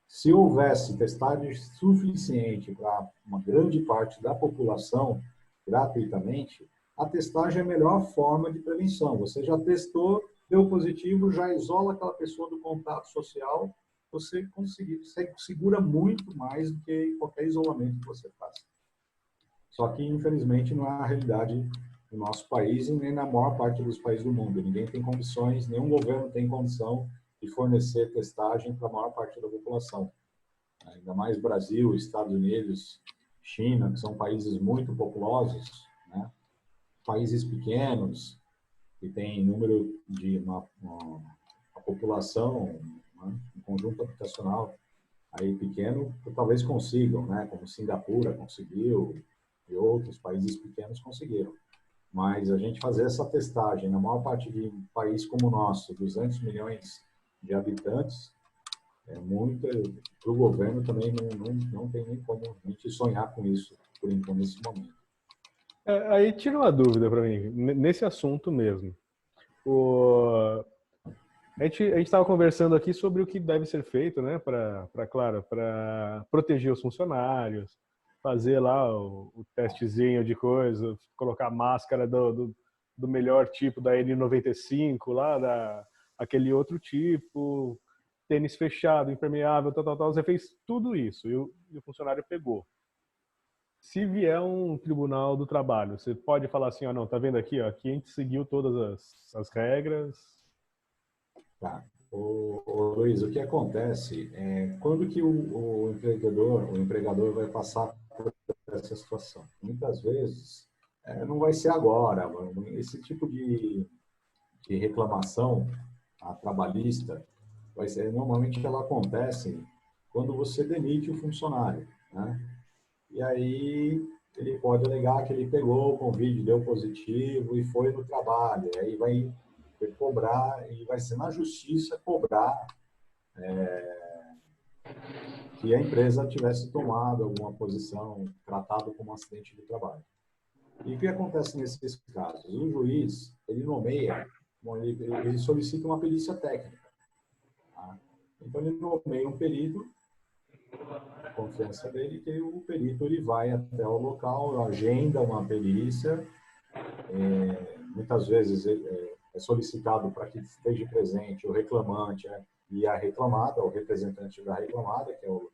B: Se houvesse testagem suficiente para uma grande parte da população, gratuitamente, a testagem é a melhor forma de prevenção. Você já testou, deu positivo, já isola aquela pessoa do contato social, você segura muito mais do que qualquer isolamento que você faça. Só que, infelizmente, não é a realidade no nosso país e nem na maior parte dos países do mundo. Ninguém tem condições, nenhum governo tem condição de fornecer testagem para a maior parte da população. Ainda mais Brasil, Estados Unidos, China, que são países muito populosos, né? Países pequenos, que têm número de uma população, né? Um conjunto habitacional aí pequeno, que talvez consigam, né? Como Singapura conseguiu e outros países pequenos conseguiram. Mas a gente fazer essa testagem na maior parte de um país como o nosso, 200 milhões de habitantes, é muito, para o governo também não tem nem como a gente sonhar com isso, por enquanto, nesse momento.
A: Aí tira uma dúvida para mim, nesse assunto mesmo. A gente estava conversando aqui sobre o que deve ser feito, né, para proteger os funcionários, fazer lá o testezinho de coisa, colocar a máscara do melhor tipo da N95 lá, aquele outro tipo, tênis fechado, impermeável, tal. Você fez tudo isso e o funcionário pegou. Se vier um tribunal do trabalho, você pode falar assim, ó, não, tá vendo aqui, ó, aqui a gente seguiu todas as regras.
B: Tá. Luiz, o que acontece é quando que o empregador vai passar por essa situação? Muitas vezes não vai ser agora. Esse tipo de reclamação trabalhista normalmente ela acontece quando você demite o funcionário, né? E aí ele pode alegar que ele pegou o Covid, deu positivo e foi no trabalho. E aí vai cobrar e vai ser na justiça cobrar que a empresa tivesse tomado alguma posição, tratado como um acidente de trabalho. E o que acontece nesses casos? O juiz, ele nomeia, ele solicita uma perícia técnica. Tá? Então, ele nomeia um perito, a confiança dele, que o perito ele vai até o local, agenda uma perícia, muitas vezes é solicitado para que esteja presente o reclamante e a reclamada, o representante da reclamada, que é o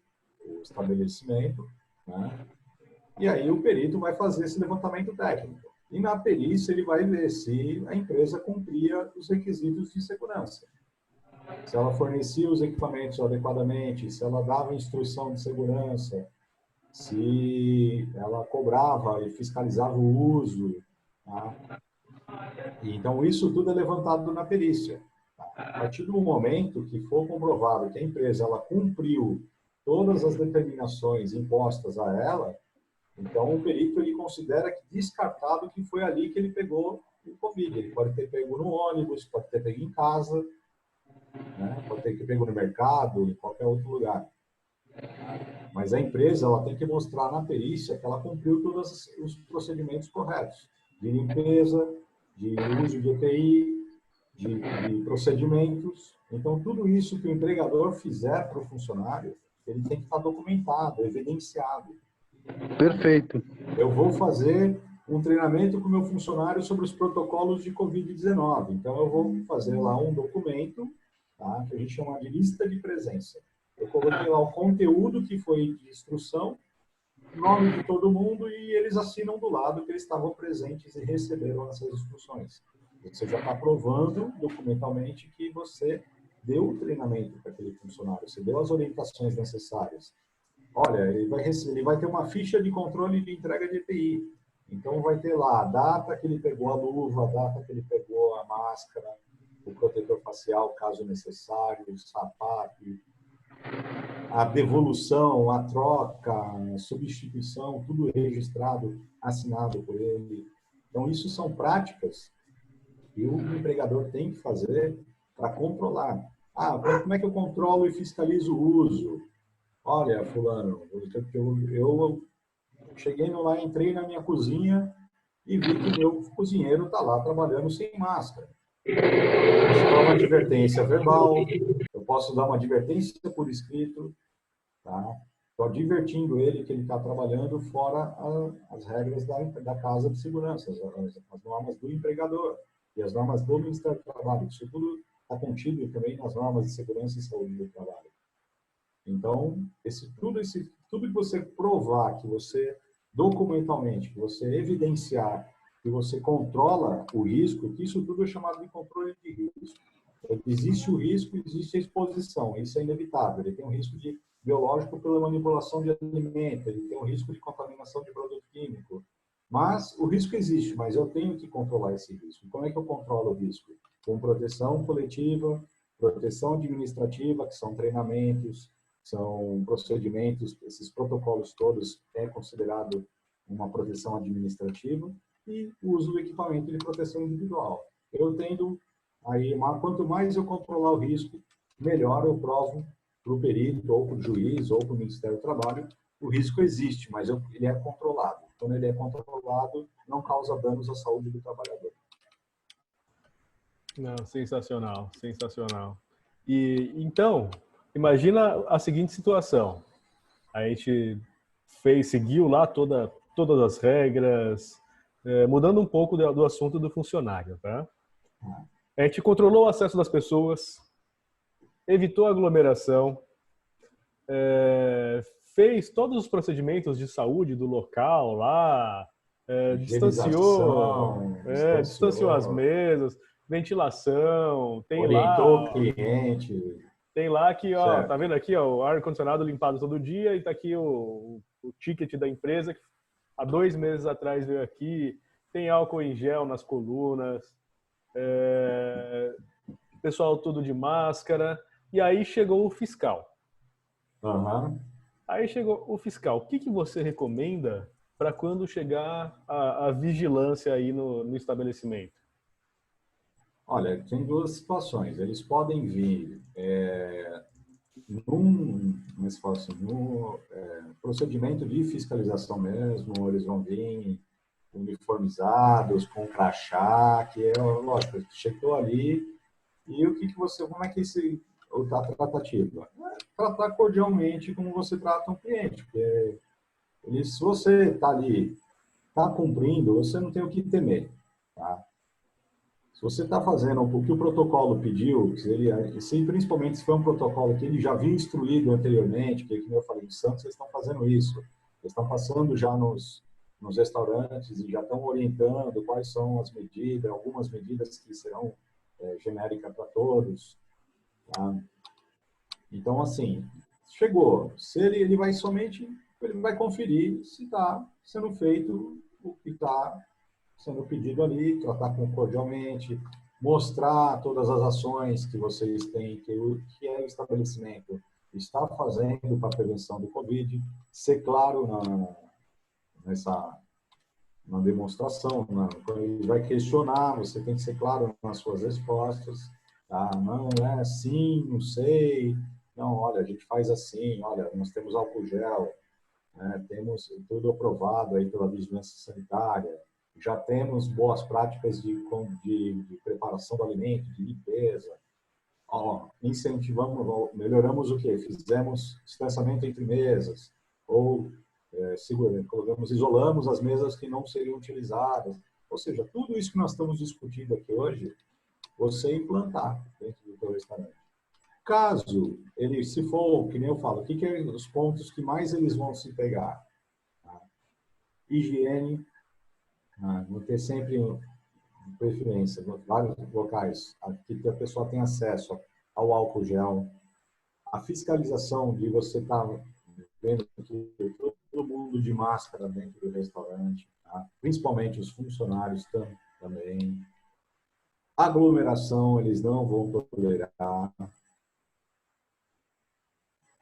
B: estabelecimento, né? E aí o perito vai fazer esse levantamento técnico. E na perícia ele vai ver se a empresa cumpria os requisitos de segurança. Se ela fornecia os equipamentos adequadamente, se ela dava instrução de segurança, se ela cobrava e fiscalizava o uso, tá? Então, isso tudo é levantado na perícia. A partir do momento que for comprovado que a empresa ela cumpriu todas as determinações impostas a ela, então o perito ele considera que descartado que foi ali que ele pegou o Covid. Ele pode ter pego no ônibus, pode ter pego em casa, né? Pode ter pego no mercado, em qualquer outro lugar. Mas a empresa ela tem que mostrar na perícia que ela cumpriu todos os procedimentos corretos de limpeza, de uso de EPI, de procedimentos. Então, tudo isso que o empregador fizer para o funcionário, ele tem que estar documentado, evidenciado.
D: Perfeito.
B: Eu vou fazer um treinamento com o meu funcionário sobre os protocolos de Covid-19. Então, eu vou fazer lá um documento, tá, que a gente chama de lista de presença. Eu coloquei lá o conteúdo que foi de instrução, nome de todo mundo e eles assinam do lado que eles estavam presentes e receberam essas instruções. Você já está provando documentalmente que você deu o treinamento para aquele funcionário, você deu as orientações necessárias. Olha, ele vai ter uma ficha de controle de entrega de EPI. Então, vai ter lá a data que ele pegou a luva, a data que ele pegou a máscara, o protetor facial, caso necessário, o sapato, a devolução, a troca, a substituição, tudo registrado, assinado por ele. Então, isso são práticas que o empregador tem que fazer para controlar. Ah, como é que eu controlo e fiscalizo o uso? Olha, fulano, eu cheguei lá, entrei na minha cozinha e vi que o meu cozinheiro está lá trabalhando sem máscara. Eu posso dar uma advertência verbal, eu posso dar uma advertência por escrito, tá? Estou advertindo ele que ele está trabalhando fora as regras da casa de segurança, as normas do empregador e as normas do Ministério do Trabalho. Isso tudo está contido também nas normas de segurança e saúde do trabalho. Então, tudo que você provar, que você documentalmente, que você evidenciar, que você controla o risco, que isso tudo é chamado de controle de risco. Existe o risco, existe a exposição, isso é inevitável. Ele tem um risco biológico pela manipulação de alimento, ele tem um risco de contaminação de produto químico. Mas o risco existe, mas eu tenho que controlar esse risco. Como é que eu controlo o risco? Com proteção coletiva, proteção administrativa, que são treinamentos, são procedimentos, esses protocolos todos é considerado uma proteção administrativa, e o uso do equipamento de proteção individual. Eu tendo aí, quanto mais eu controlar o risco, melhor eu provo para o perito, ou para o juiz, ou para o Ministério do Trabalho, o risco existe, mas ele é controlado. Quando ele é controlado, não causa danos à saúde do trabalhador.
A: Não, sensacional, sensacional. E então, imagina a seguinte situação. A gente seguiu lá todas as regras, mudando um pouco do assunto do funcionário, tá? A gente controlou o acesso das pessoas, evitou a aglomeração, fez todos os procedimentos de saúde do local lá, distanciou as mesas, ventilação,
B: orientou o cliente.
A: Tem lá que, ó, tá vendo aqui, ó, o ar-condicionado limpado todo dia, e tá aqui o ticket da empresa que há 2 meses atrás veio aqui, tem álcool em gel nas colunas, pessoal tudo de máscara, e aí chegou o fiscal.
B: Uhum.
A: Aí chegou o fiscal. O que você recomenda para quando chegar a vigilância aí no estabelecimento?
B: Olha, tem 2 situações. Eles podem vir no procedimento de fiscalização mesmo, eles vão vir uniformizados, com crachá, que é lógico, chegou ali, e como é que a tratativa? Tratar cordialmente como você trata um cliente, porque se você está ali, está cumprindo, você não tem o que temer, tá? Se você está fazendo o que o protocolo pediu, principalmente se foi um protocolo que ele já havia instruído anteriormente, que como eu falei, em Santos, eles estão fazendo isso. Eles estão passando já nos restaurantes e já estão orientando quais são as medidas, algumas medidas que serão genéricas para todos. Tá? Então, assim, chegou. Se ele vai conferir se está sendo feito o que está sendo pedido ali, tratar cordialmente, mostrar todas as ações que vocês têm, que o estabelecimento está fazendo para a prevenção do Covid, ser claro na demonstração, quando ele vai questionar, você tem que ser claro nas suas respostas, tá? Não é assim, não sei, não, olha, a gente faz assim, olha, nós temos álcool gel, né? Temos tudo aprovado aí pela vigilância sanitária, já temos boas práticas de preparação do alimento, de limpeza. Incentivamos, melhoramos o quê? Fizemos distanciamento entre mesas, ou isolamos as mesas que não seriam utilizadas. Ou seja, tudo isso que nós estamos discutindo aqui hoje, você implantar dentro do seu restaurante. Caso ele, se for, que nem eu falo, o que é os pontos que mais eles vão se pegar? Tá? Higiene, vou ter sempre preferência, vários locais que a pessoa tem acesso ao álcool gel, a fiscalização de você estar vendo que todo mundo de máscara dentro do restaurante, tá? Principalmente os funcionários também. Aglomeração eles não vão tolerar.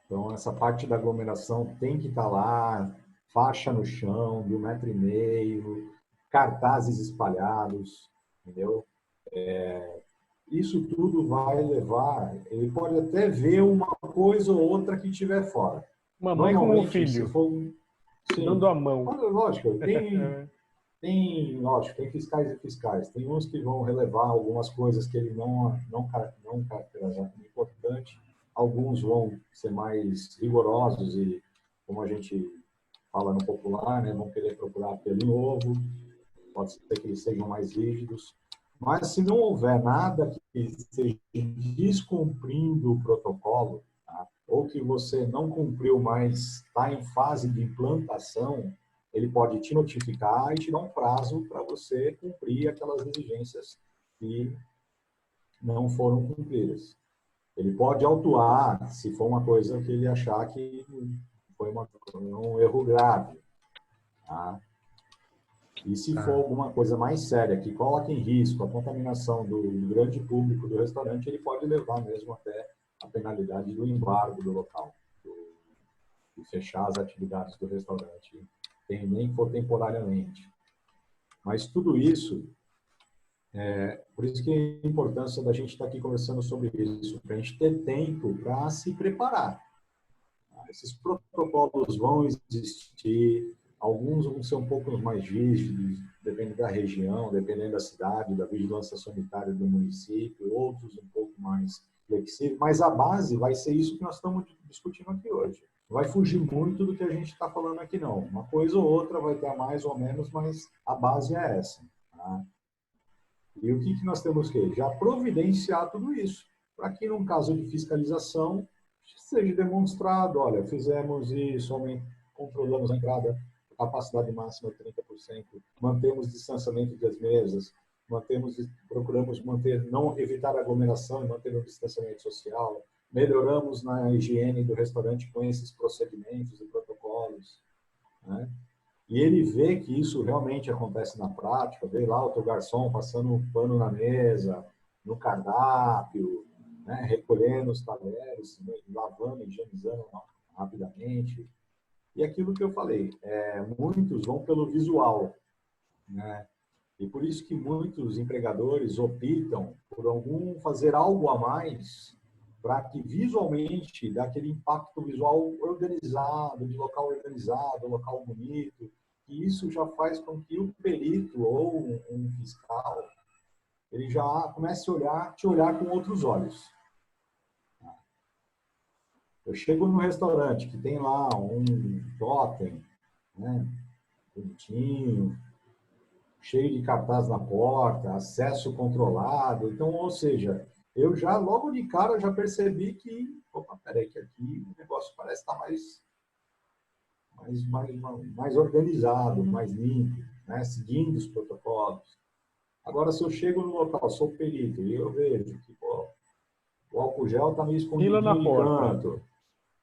B: Então, essa parte da aglomeração tem que estar lá, faixa no chão, de 1,5 m, cartazes espalhados, entendeu? Isso tudo vai levar, ele pode até ver uma coisa ou outra que tiver fora.
A: Mamãe com o filho,
B: se for,
A: dando a mão.
B: Lógico, lógico, tem fiscais e fiscais. Tem uns que vão relevar algumas coisas que ele não caracteriza como importante. Alguns vão ser mais rigorosos e, como a gente fala no popular, né, vão querer procurar pelo em ovo. Pode ser que eles sejam mais rígidos. Mas se não houver nada que esteja descumprindo o protocolo, tá? Ou que você não cumpriu, mas está em fase de implantação, ele pode te notificar e te dar um prazo para você cumprir aquelas exigências que não foram cumpridas. Ele pode autuar se for uma coisa que ele achar que foi um erro grave. Tá? E se for alguma coisa mais séria, que coloque em risco a contaminação do grande público do restaurante, ele pode levar mesmo até a penalidade do embargo do local, de fechar as atividades do restaurante, nem que for temporariamente. Mas tudo isso, por isso que é a importância da gente estar aqui conversando sobre isso, para a gente ter tempo para se preparar. Esses protocolos vão existir, alguns vão ser um pouco mais rígidos, dependendo da região, dependendo da cidade, da vigilância sanitária do município, outros um pouco mais flexíveis, mas a base vai ser isso que nós estamos discutindo aqui hoje. Não vai fugir muito do que a gente está falando aqui, não. Uma coisa ou outra vai ter mais ou menos, mas a base é essa. Tá? E o que nós temos que já providenciar tudo isso, para que, num caso de fiscalização, seja demonstrado, olha, fizemos isso, controlamos a entrada, capacidade máxima de 30%, mantemos distanciamento das mesas, procuramos não evitar aglomeração e manter o distanciamento social, melhoramos na higiene do restaurante com esses procedimentos e protocolos, né? E ele vê que isso realmente acontece na prática, vê lá o teu garçom passando um pano na mesa, no cardápio, né? Recolhendo os talheres, lavando, higienizando rapidamente. E aquilo que eu falei, muitos vão pelo visual, né? E por isso que muitos empregadores optam por fazer algo a mais para que visualmente dê aquele impacto visual organizado, de local organizado, local bonito, e isso já faz com que o perito ou um fiscal ele já comece a te olhar com outros olhos. Eu chego num restaurante que tem lá um totem, né, bonitinho, cheio de cartaz na porta, acesso controlado. Então, ou seja, eu já, logo de cara, já percebi que, opa, peraí, que aqui o negócio parece estar mais organizado, mais limpo, né, seguindo os protocolos. Agora, se eu chego no local, sou perito, e eu vejo que o álcool gel está meio escondido no canto.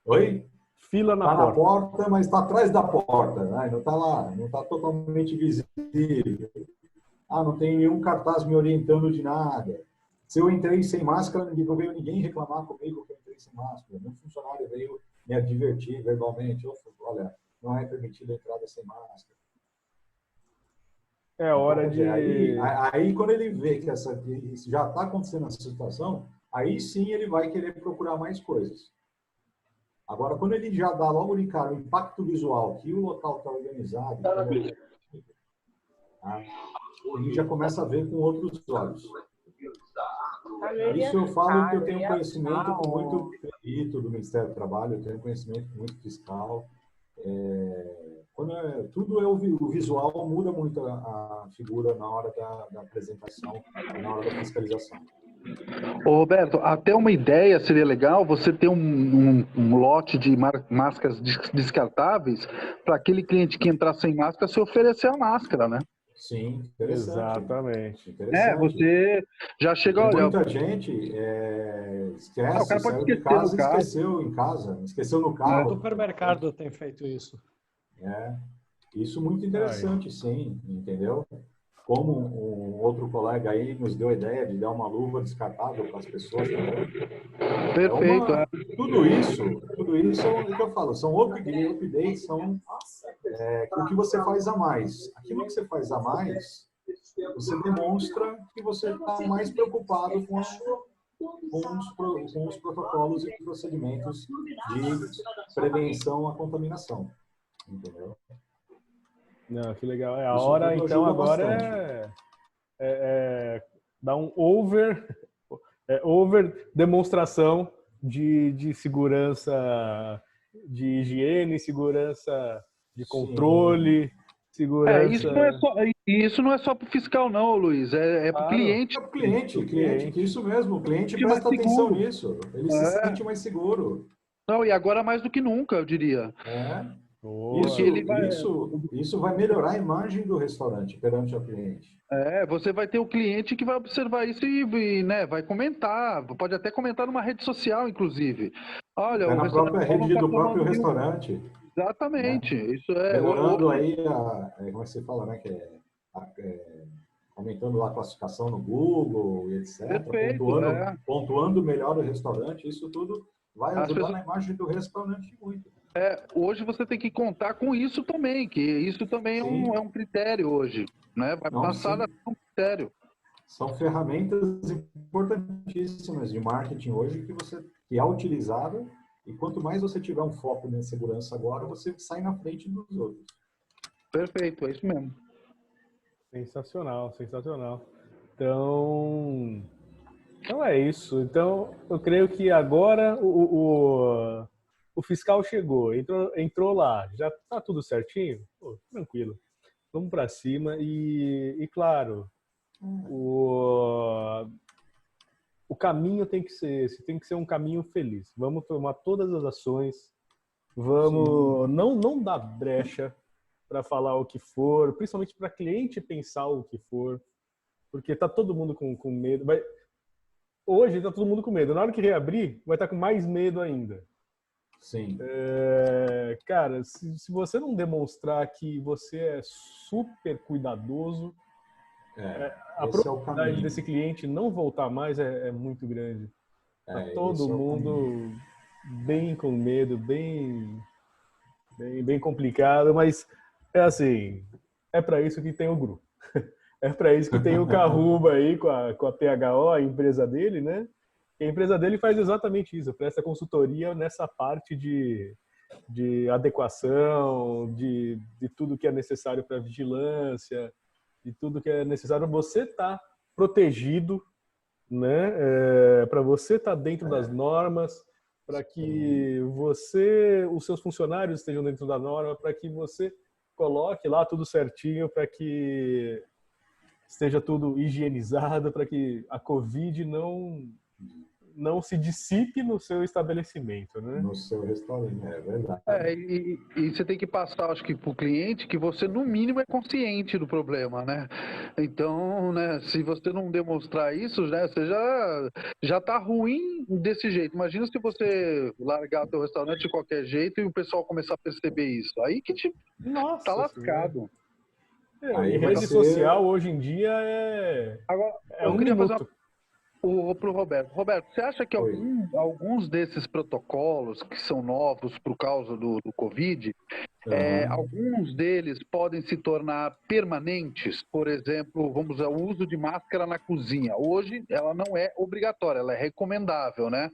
B: Oi?
A: Fila na
B: porta. Está na porta, mas está atrás da porta, né? Não está lá, não está totalmente visível. Não tem nenhum cartaz me orientando de nada. Se eu entrei sem máscara, não veio ninguém reclamar comigo que eu entrei sem máscara. Um funcionário veio me advertir verbalmente: olha, não é permitida a entrada sem máscara.
A: É hora
B: então, aí, quando ele vê que isso já está acontecendo essa situação, aí sim ele vai querer procurar mais coisas. Agora, quando ele já dá logo de cara o impacto visual, que o local está organizado, ele já começa a ver com outros olhos. Isso eu falo que eu tenho conhecimento com muito perito do Ministério do Trabalho, eu tenho conhecimento com muito fiscal. O visual muda muito a figura na hora da apresentação e na hora da fiscalização.
D: Ô Roberto, até uma ideia seria legal você ter um lote de máscaras descartáveis para aquele cliente que entrar sem máscara se oferecer a máscara, né?
B: Sim, interessante.
A: Exatamente.
B: Interessante.
D: Você já chega a olhar.
B: Muita gente esquece,
D: o cara pode
B: saiu de
D: esquecer
B: casa
D: no
B: e
D: carro.
B: esqueceu em casa, esqueceu no
F: O
B: carro.
F: supermercado tem feito isso.
B: Isso muito interessante, sim, entendeu? Como um outro colega aí nos deu a ideia de dar uma luva descartável para as pessoas também.
D: Perfeito.
B: Tudo isso é o que eu falo, são updates, são o que você faz a mais. Aquilo que você faz a mais, você demonstra que você está mais preocupado com os protocolos e procedimentos de prevenção à contaminação, entendeu?
A: Não, que legal. A
B: Isso
A: hora,
B: tudo
A: então,
B: ajuda
A: agora
B: bastante.
A: dar um over demonstração de segurança, de higiene, segurança de controle, segurança...
D: Isso não é só para o fiscal, não, Luiz. É para o
A: Claro.
D: cliente.
B: É o cliente, que isso mesmo. O cliente
D: Mais
B: presta atenção
D: seguro.
B: nisso. Ele se sente mais seguro.
D: Não, e agora mais do que nunca, eu diria.
B: Isso vai melhorar a imagem do restaurante perante o cliente.
D: Você vai ter o cliente que vai observar isso e né, vai comentar. Pode até comentar numa rede social, inclusive. Olha,
B: na própria rede do próprio restaurante.
D: Exatamente.
B: Né?
D: Isso é.
B: Melhorando aí, como é que se fala, né? Aumentando a classificação no Google, etc.
D: Perfeito,
B: pontuando melhor o restaurante. Isso tudo vai ajudar na imagem do restaurante muito.
D: Hoje você tem que contar com isso também, que isso também é um critério hoje, né? Vai passar a ser um critério.
B: São ferramentas importantíssimas de marketing hoje que é utilizada, e quanto mais você tiver um foco na segurança agora, você sai na frente dos outros.
D: Perfeito, é isso mesmo.
A: Sensacional, sensacional. Então é isso. Então, eu creio que agora o fiscal chegou, entrou lá, já tá tudo certinho? Pô, tranquilo. Vamos para cima e claro, o caminho tem que ser esse, tem que ser um caminho feliz. Vamos tomar todas as ações, vamos não dar brecha para falar o que for, principalmente para cliente pensar o que for, porque tá todo mundo com medo. Hoje tá todo mundo com medo. Na hora que reabrir, vai estar com mais medo ainda.
B: Sim.
A: Cara, se você não demonstrar que você é super cuidadoso, a probabilidade desse cliente não voltar mais é muito grande. Tá todo mundo bem com medo, bem complicado, mas é assim, é para isso que tem o grupo. É para isso que tem o Carruba aí com a PHO, a empresa dele, né? E a empresa dele faz exatamente isso, presta consultoria nessa parte de adequação, de tudo que é necessário para vigilância, de tudo que é necessário para você estar protegido, né? Para você estar dentro das normas, para que os seus funcionários estejam dentro da norma, para que você coloque lá tudo certinho, para que esteja tudo higienizado, para que a Covid não se dissipe no seu estabelecimento, né?
B: No seu restaurante, é verdade.
D: E você tem que passar, acho que, para o cliente que você, no mínimo, é consciente do problema, né? Então, né, se você não demonstrar isso, né, você já tá ruim desse jeito. Imagina se você largar teu restaurante de qualquer jeito e o pessoal começar a perceber isso. Aí que tá lascado.
A: Em rede social, hoje em dia,
D: Agora,
A: eu queria minuto.
D: Para o Roberto. Roberto, você acha que alguns desses protocolos que são novos por causa do Covid, alguns deles podem se tornar permanentes? Por exemplo, vamos dizer, o uso de máscara na cozinha. Hoje, ela não é obrigatória, ela é recomendável, né?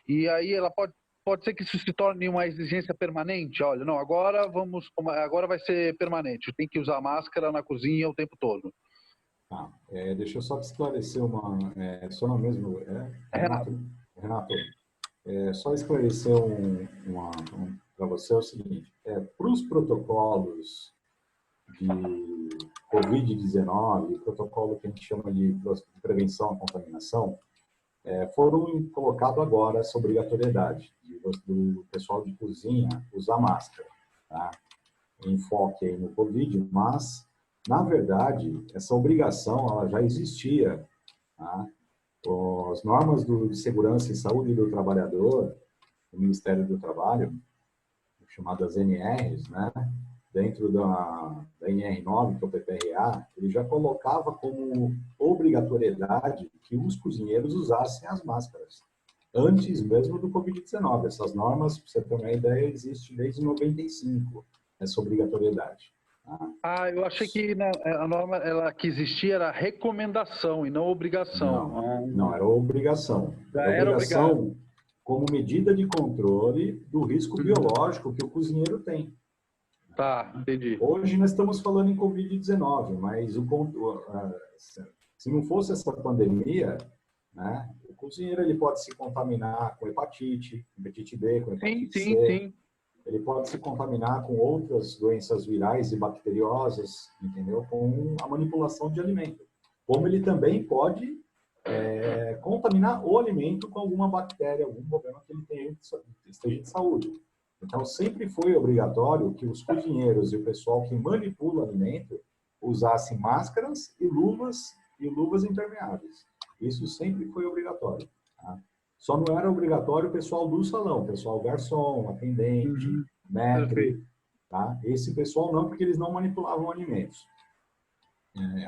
D: E aí ela pode ser que isso se torne uma exigência permanente. Olha, não, agora vai ser permanente. Tem que usar máscara na cozinha o tempo todo.
B: Deixa eu só esclarecer só no mesmo... Renato, só esclarecer para você o seguinte. Para os protocolos de Covid-19, protocolo que a gente chama de prevenção à contaminação, foram colocados agora essa obrigatoriedade do pessoal de cozinha usar máscara. Tá? Enfoque aí no Covid, mas Na verdade, essa obrigação ela já existia. Tá? As normas de segurança e saúde do trabalhador, do Ministério do Trabalho, chamadas NRs, né? Dentro da NR9, que é o PPRA, ele já colocava como obrigatoriedade que os cozinheiros usassem as máscaras, antes mesmo do Covid-19. Essas normas, para você ter uma ideia, existem desde 95, essa obrigatoriedade.
D: Ah, eu achei que a norma que existia era recomendação e não obrigação.
B: Não, era obrigação.
D: Era obrigado.
B: Como medida de controle do risco biológico que o cozinheiro tem.
D: Tá, entendi.
B: Hoje nós estamos falando em Covid-19, mas se não fosse essa pandemia, né, o cozinheiro ele pode se contaminar com hepatite B, com hepatite C.
D: Sim.
B: Ele pode se contaminar com outras doenças virais e bacteriosas, entendeu? Com a manipulação de alimento. Como ele também pode contaminar o alimento com alguma bactéria, algum problema que ele esteja de saúde. Então, sempre foi obrigatório que os cozinheiros e o pessoal que manipula o alimento usassem máscaras e luvas impermeáveis. Isso sempre foi obrigatório. Tá? Só não era obrigatório o pessoal do salão, o pessoal garçom, atendente, maître, tá? Esse pessoal não, porque eles não manipulavam alimentos.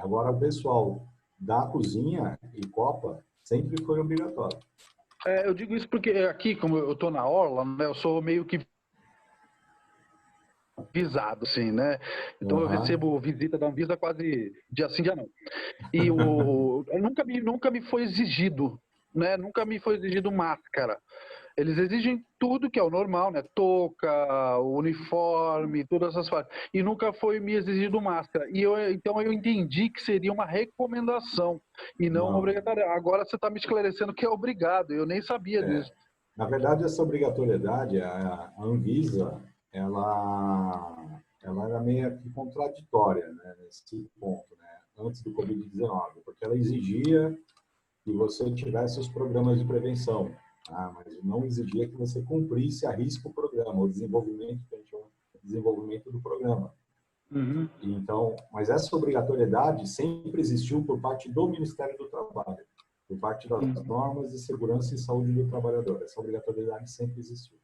B: Agora, o pessoal da cozinha e copa sempre foi obrigatório.
D: Eu digo isso porque aqui, como eu estou na orla, né, eu sou meio que visado, assim, né? Então eu recebo visita da Anvisa quase dia sim, dia não. E nunca me foi exigido, né? Nunca me foi exigido máscara. Eles exigem tudo que é o normal, né? Touca, uniforme, todas essas partes. E nunca foi me exigido máscara. Então eu entendi que seria uma recomendação e não uma obrigatória. Agora você está me esclarecendo que é obrigado. Eu nem sabia disso.
B: Na verdade, essa obrigatoriedade, a Anvisa, ela era meio que contraditória, né, nesse ponto, né, antes do Covid-19, porque ela exigia que você tivesse os programas de prevenção, tá? Mas não exigia que você cumprisse a risco o programa, o desenvolvimento do programa. Então, mas essa obrigatoriedade sempre existiu por parte do Ministério do Trabalho, por parte das normas de segurança e saúde do trabalhador. Essa obrigatoriedade sempre existiu.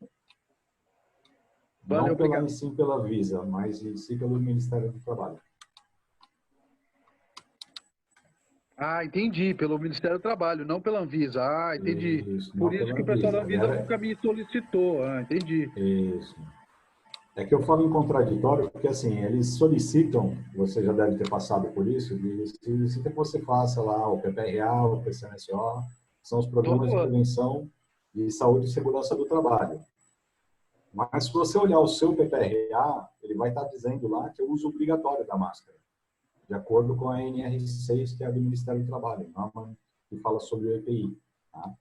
D: Valeu,
B: não pela Visa, mas sim pelo Ministério do Trabalho.
D: Ah, entendi. Pelo Ministério do Trabalho, não pela Anvisa. Ah, entendi.
B: Isso,
D: por isso que o pessoal da Anvisa nunca me solicitou. Ah, entendi.
B: Isso. É que eu falo em contraditório porque, assim, eles solicitam, você já deve ter passado por isso, eles solicitam que você faça lá o PPRA, o PCMSO, que são os programas de prevenção de saúde e segurança do trabalho. Mas se você olhar o seu PPRA, ele vai estar dizendo lá que é o uso obrigatório da máscara, de acordo com a NR6, que é a do Ministério do Trabalho, norma que fala sobre o EPI. Tá?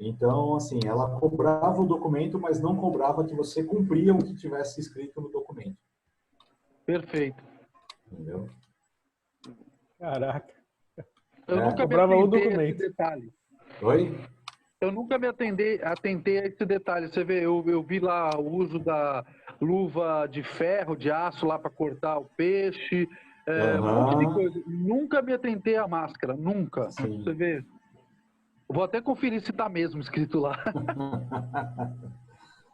B: Então, assim, ela cobrava o documento, mas não cobrava que você cumpria o que tivesse escrito no documento.
D: Perfeito.
B: Entendeu?
F: Caraca.
D: Eu nunca me atentei a esse detalhe.
B: Oi?
D: Eu nunca me atentei a esse detalhe. Você vê, eu vi lá o uso da luva de ferro, de aço lá para cortar o peixe, um monte de coisa. Nunca me atentei à máscara, nunca.
B: Sim.
D: Você vê. Vou até conferir se está mesmo escrito lá.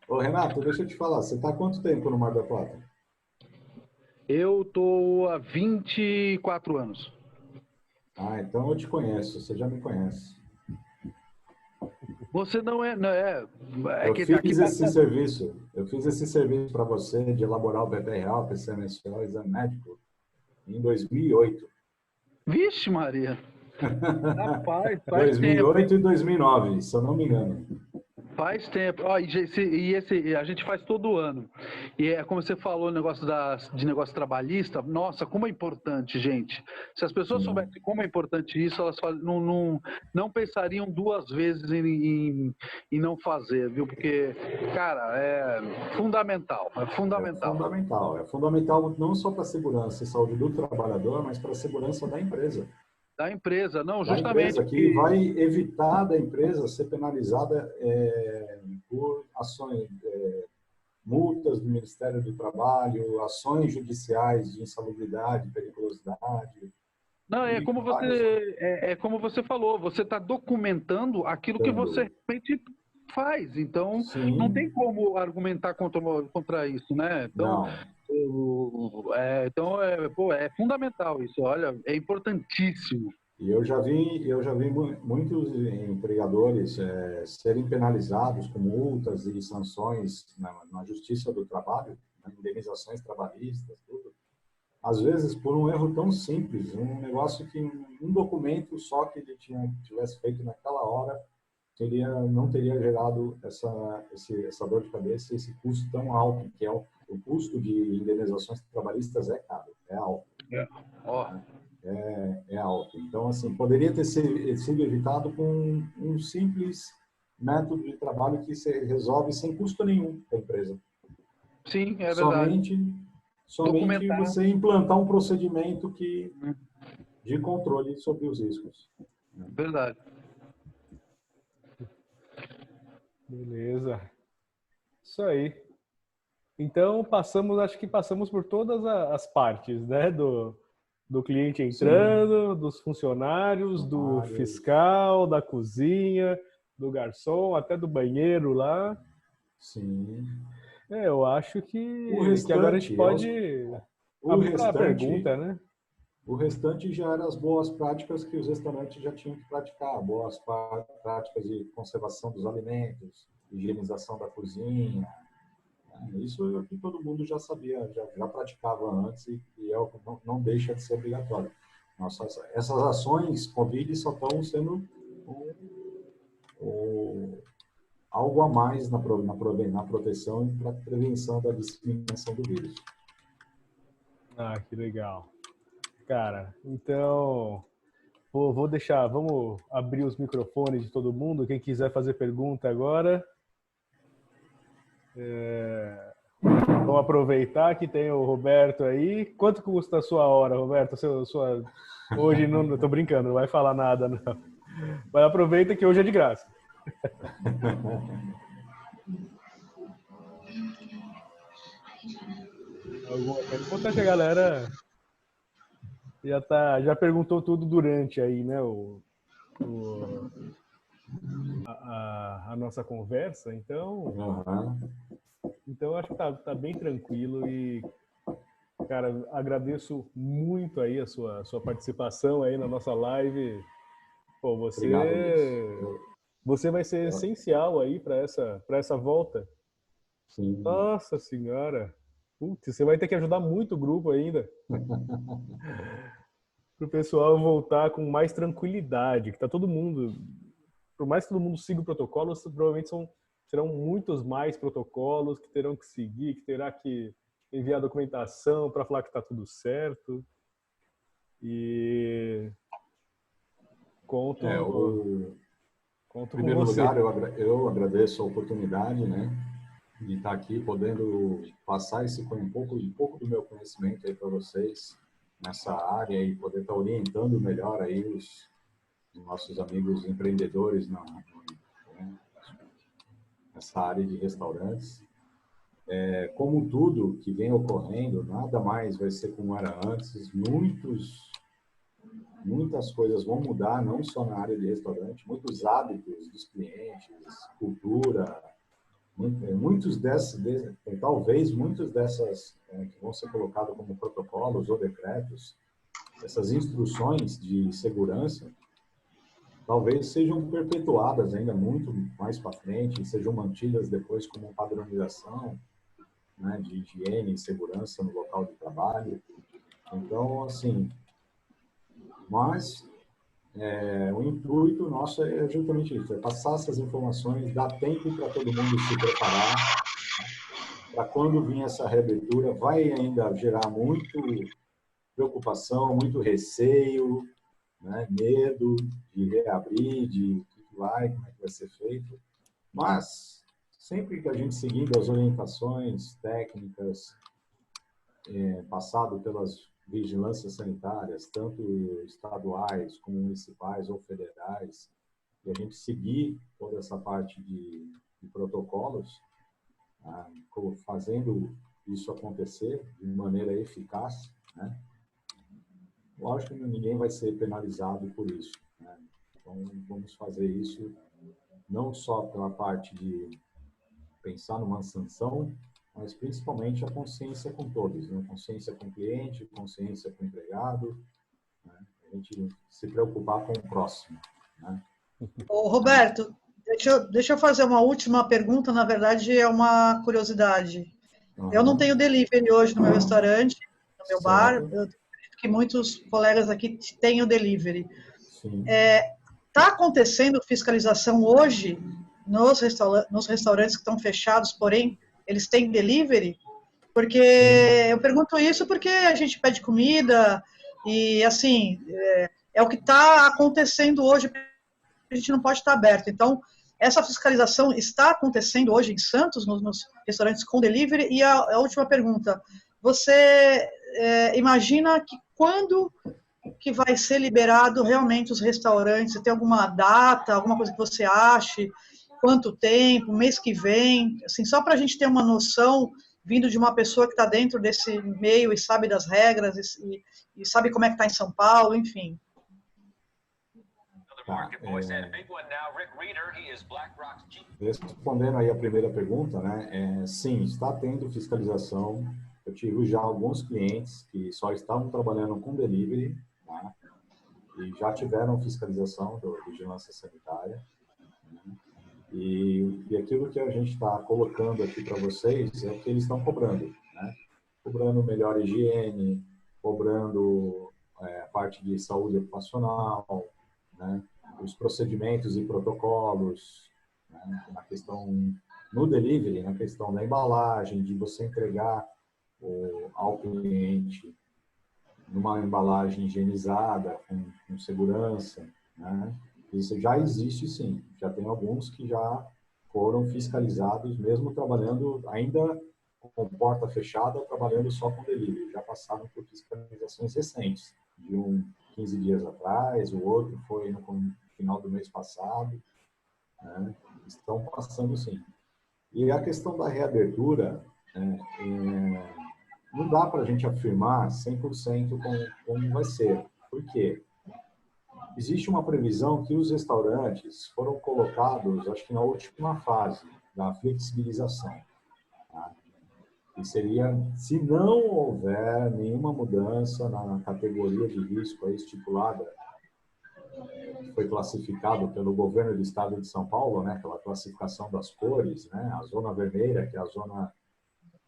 B: Ô, Renato, deixa eu te falar, você está há quanto tempo no Mar del Plata?
D: Eu tô há 24 anos.
B: Ah, então eu te conheço, você já me conhece.
D: Você não é...
B: Eu fiz esse serviço para você de elaborar o PPRA, o PCMSO, o exame médico, em 2008.
D: Vixe, Maria! Rapaz, faz
B: 2008
D: tempo.
B: e 2009, se eu não me engano.
D: Faz tempo. A gente faz todo ano. E é como você falou, de negócio trabalhista. Nossa, como é importante, gente. Se as pessoas soubessem como é importante isso, elas não pensariam duas vezes em não fazer, viu? Porque, cara, é fundamental. É fundamental.
B: É fundamental não só para a segurança e saúde do trabalhador, mas para a segurança da empresa.
D: Da empresa, não,
B: da
D: justamente.
B: Empresa, que vai evitar da empresa ser penalizada por ações, multas do Ministério do Trabalho, ações judiciais de insalubridade, periculosidade.
D: Não,
B: E vários.
D: é como você falou, você está documentando aquilo que você realmente faz. Então,
B: Sim.
D: não tem como argumentar contra isso, né? Então, é fundamental isso. Olha, é importantíssimo.
B: E eu já vi muitos empregadores serem penalizados com multas e sanções na Justiça do Trabalho, indenizações trabalhistas, tudo. Às vezes por um erro tão simples, um negócio que um documento só que ele tivesse feito naquela hora não teria gerado essa dor de cabeça, esse custo tão alto, que é o custo de indenizações trabalhistas é caro, é alto. É alto. Então, assim, poderia ter sido evitado com um simples método de trabalho que se resolve sem custo nenhum para a empresa.
D: Sim, é verdade.
B: Somente você implantar um procedimento de controle sobre os riscos.
D: Verdade.
A: Beleza. Isso aí. Então, acho que passamos por todas as partes, né? Do cliente entrando, dos funcionários, do fiscal, da cozinha, do garçom, até do banheiro lá.
B: Sim.
A: Eu acho que agora a gente pode abrir para a pergunta, né?
B: O restante já eram as boas práticas que os restaurantes já tinham que praticar, boas práticas de conservação dos alimentos, higienização da cozinha. Isso é o que todo mundo já sabia, já praticava antes e não deixa de ser obrigatório. Essas ações Covid só estão sendo algo a mais na proteção e para prevenção da disseminação do vírus.
A: Ah, que legal. Cara, então vamos abrir os microfones de todo mundo. Quem quiser fazer pergunta agora. Vamos aproveitar que tem o Roberto aí. Quanto custa a sua hora, Roberto? Hoje não tô brincando, não vai falar nada, não. Mas aproveita que hoje é de graça. Importante a galera já perguntou tudo durante aí, né? A nossa conversa, então acho que tá bem tranquilo e, cara, agradeço muito aí a sua participação aí na nossa live. Pô, você vai ser essencial aí para essa volta.
B: Sim.
A: Nossa senhora, putz, você vai ter que ajudar muito o grupo ainda. Para o pessoal voltar com mais tranquilidade, que tá todo mundo, por mais que todo mundo siga o protocolo, provavelmente serão muitos mais protocolos que terão que seguir, que terá que enviar documentação para falar que está tudo certo. E conto
B: em primeiro
A: com você.
B: lugar, eu agradeço a oportunidade, né, de estar aqui, podendo passar um pouco do meu conhecimento aí para vocês nessa área e poder estar orientando melhor aí os nossos amigos empreendedores nessa área de restaurantes. Como tudo que vem ocorrendo, nada mais vai ser como era antes. Muitas coisas vão mudar, não só na área de restaurante, muitos hábitos dos clientes, cultura, talvez muitos dessas que vão ser colocados como protocolos ou decretos, essas instruções de segurança, talvez sejam perpetuadas ainda muito mais para frente, sejam mantidas depois como padronização, né, de higiene e segurança no local de trabalho. Então, assim, mas o intuito nosso é justamente isso, é passar essas informações, dar tempo para todo mundo se preparar, para quando vir essa reabertura, vai ainda gerar muito preocupação, muito receio, né, medo de reabrir, como é que vai ser feito, mas sempre que a gente seguindo as orientações técnicas, passado pelas vigilâncias sanitárias, tanto estaduais como municipais ou federais, e a gente seguir toda essa parte de protocolos, fazendo isso acontecer de maneira eficaz, né? Lógico que ninguém vai ser penalizado por isso, né? Então, vamos fazer isso não só pela parte de pensar numa sanção, mas principalmente a consciência com todos, né? Consciência com o cliente, consciência com o empregado, né? A gente se preocupar com o próximo, né?
C: Ô, Roberto, deixa eu fazer uma última pergunta, na verdade é uma curiosidade. Eu não tenho delivery hoje no meu restaurante, no meu bar, eu acredito que muitos colegas aqui tenham delivery.
B: Sim.
C: Está acontecendo fiscalização hoje nos restaurantes que estão fechados, porém, eles têm delivery? Porque eu pergunto isso porque a gente pede comida e, assim, é o que está acontecendo hoje, a gente não pode estar aberto. Então, essa fiscalização está acontecendo hoje em Santos, nos restaurantes com delivery? E a última pergunta, você imagina que quando que vai ser liberado realmente os restaurantes? Você tem alguma data, alguma coisa que você ache? Quanto tempo? Mês que vem? Assim, só para a gente ter uma noção, vindo de uma pessoa que está dentro desse meio e sabe das regras e sabe como é que está em São Paulo, enfim.
B: Tá, respondendo aí a primeira pergunta, né? Sim, está tendo fiscalização. Eu tive já alguns clientes que só estavam trabalhando com delivery, né? E já tiveram fiscalização da vigilância sanitária, né? E aquilo que a gente está colocando aqui para vocês é o que eles estão cobrando, né? Cobrando melhor higiene, cobrando a parte de saúde ocupacional, né? Os procedimentos e protocolos, né? Na questão no delivery, na questão da embalagem, de você entregar ao cliente numa embalagem higienizada, com segurança, né? Isso já existe, sim. Já tem alguns que já foram fiscalizados, mesmo trabalhando ainda com porta fechada, trabalhando só com delivery. Já passaram por fiscalizações recentes, de 15 dias atrás, o outro foi no final do mês passado, né? Estão passando, sim. E a questão da reabertura, não dá para a gente afirmar 100% como vai ser. Por quê? Existe uma previsão que os restaurantes foram colocados, acho que na última fase da flexibilização. Tá? E seria, se não houver nenhuma mudança na categoria de risco aí estipulada, que foi classificado pelo governo do estado de São Paulo, né, pela classificação das cores, né, a zona vermelha, que é a zona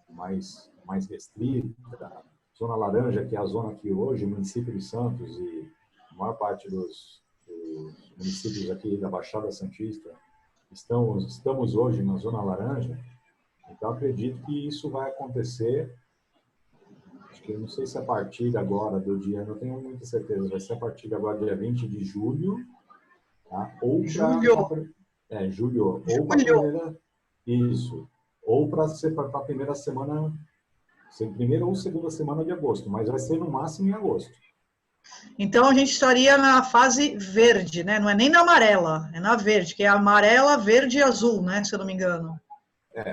B: mais restrita, a zona laranja, que é a zona que hoje o município de Santos e a maior parte dos municípios aqui da Baixada Santista estamos hoje na zona laranja. Então, acredito que isso vai acontecer, acho que eu não sei se a partir agora do dia, não tenho muita certeza, vai ser a partir de agora, dia 20 de julho, tá? Ou para julho, ou para a primeira, isso, ou para a primeira semana, primeira ou segunda semana de agosto, mas vai ser no máximo em agosto.
C: Então, a gente estaria na fase verde, né? Não é nem na amarela, é na verde, que é amarela, verde e azul, né? Se eu não me engano.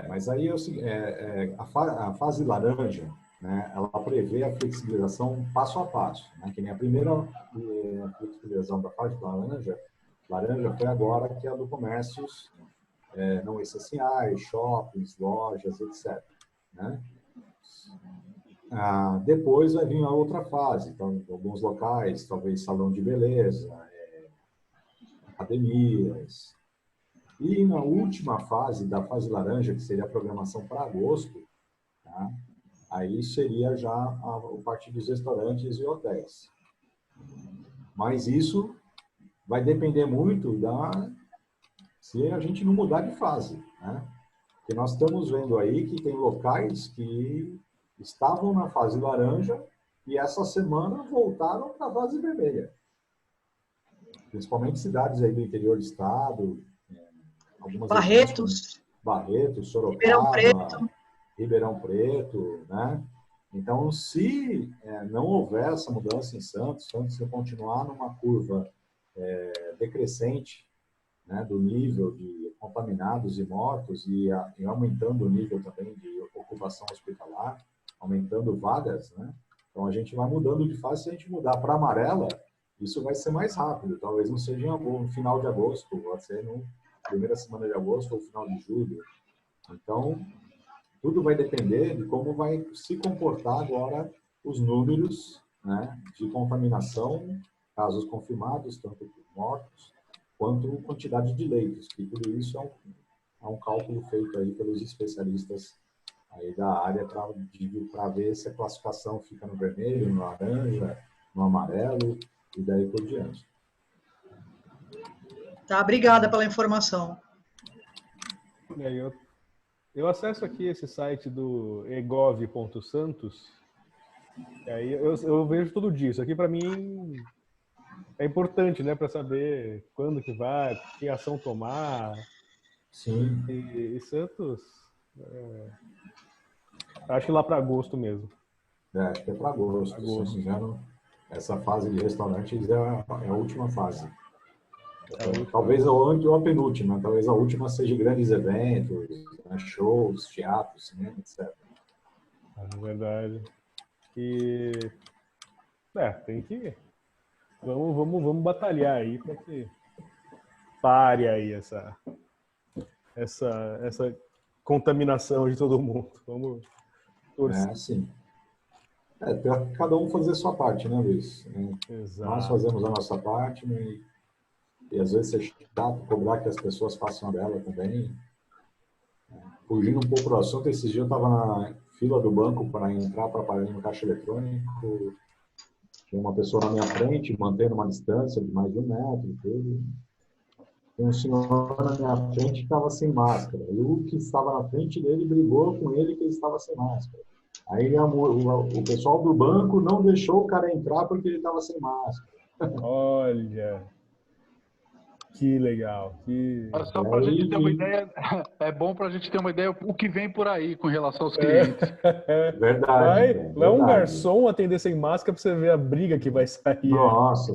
B: Mas aí a fase laranja, né, ela prevê a flexibilização passo a passo, né, que nem a primeira flexibilização da fase laranja foi agora, que é a do comércios não essenciais, shoppings, lojas, etc. Né? Depois vai vir a outra fase, então, alguns locais, talvez salão de beleza, academias. E na última fase, da fase laranja, que seria a programação para agosto, tá? Aí seria já a parte dos restaurantes e hotéis. Mas isso vai depender muito se a gente não mudar de fase, né? Porque nós estamos vendo aí que tem locais que estavam na fase laranja e essa semana voltaram para a fase vermelha. Principalmente cidades aí do interior do estado, algumas
C: Barretos,
B: Sorocaba, Ribeirão Preto, né? Então, se não houver essa mudança em Santos se continuar numa curva decrescente, né, do nível de contaminados e mortos e aumentando o nível também de ocupação hospitalar, aumentando vagas, né? Então a gente vai mudando de fase. Se a gente mudar para amarela, isso vai ser mais rápido. Talvez não seja no final de agosto, pode ser na primeira semana de agosto ou final de julho. Então, tudo vai depender de como vai se comportar agora os números, né, de contaminação, casos confirmados, tanto mortos, quanto quantidade de leitos, que tudo isso é um cálculo feito aí pelos especialistas aí da área para ver se a classificação fica no vermelho, no laranja, no amarelo e daí por diante.
C: Tá, obrigada pela informação.
A: Eu acesso aqui esse site do egov.santos, e aí eu vejo todo dia. Isso aqui para mim é importante, né, para saber quando que vai, que ação tomar.
B: Sim.
A: E Santos, acho que lá para agosto mesmo.
B: Acho que é para agosto. Se não me engano, essa fase de restaurantes é a última fase. Talvez a penúltima, talvez a última seja grandes eventos, né, shows, teatros, cinema, etc.
A: É verdade. E tem que vamos batalhar aí para que pare aí essa contaminação de todo mundo. Vamos torcer.
B: Sim. Cada um fazer a sua parte, né, Luiz?
A: Exato.
B: Nós fazemos a nossa parte, né, e às vezes é chato cobrar que as pessoas façam a dela também. Fugindo um pouco do assunto, esses dias eu estava na fila do banco para entrar para pagar no caixa eletrônico. Tinha uma pessoa na minha frente, mantendo uma distância de mais de 1 metro. Tudo. Tinha um senhor na minha frente que estava sem máscara. E o que estava na frente dele brigou com ele que ele estava sem máscara. Aí o pessoal do banco não deixou o cara entrar porque ele estava sem máscara.
A: Olha, que legal.
D: Só para a gente ter uma ideia, é bom para a gente ter uma ideia o que vem por aí com relação aos clientes.
B: Verdade.
A: Vai um garçom atender sem máscara para você ver a briga que vai sair.
B: Nossa.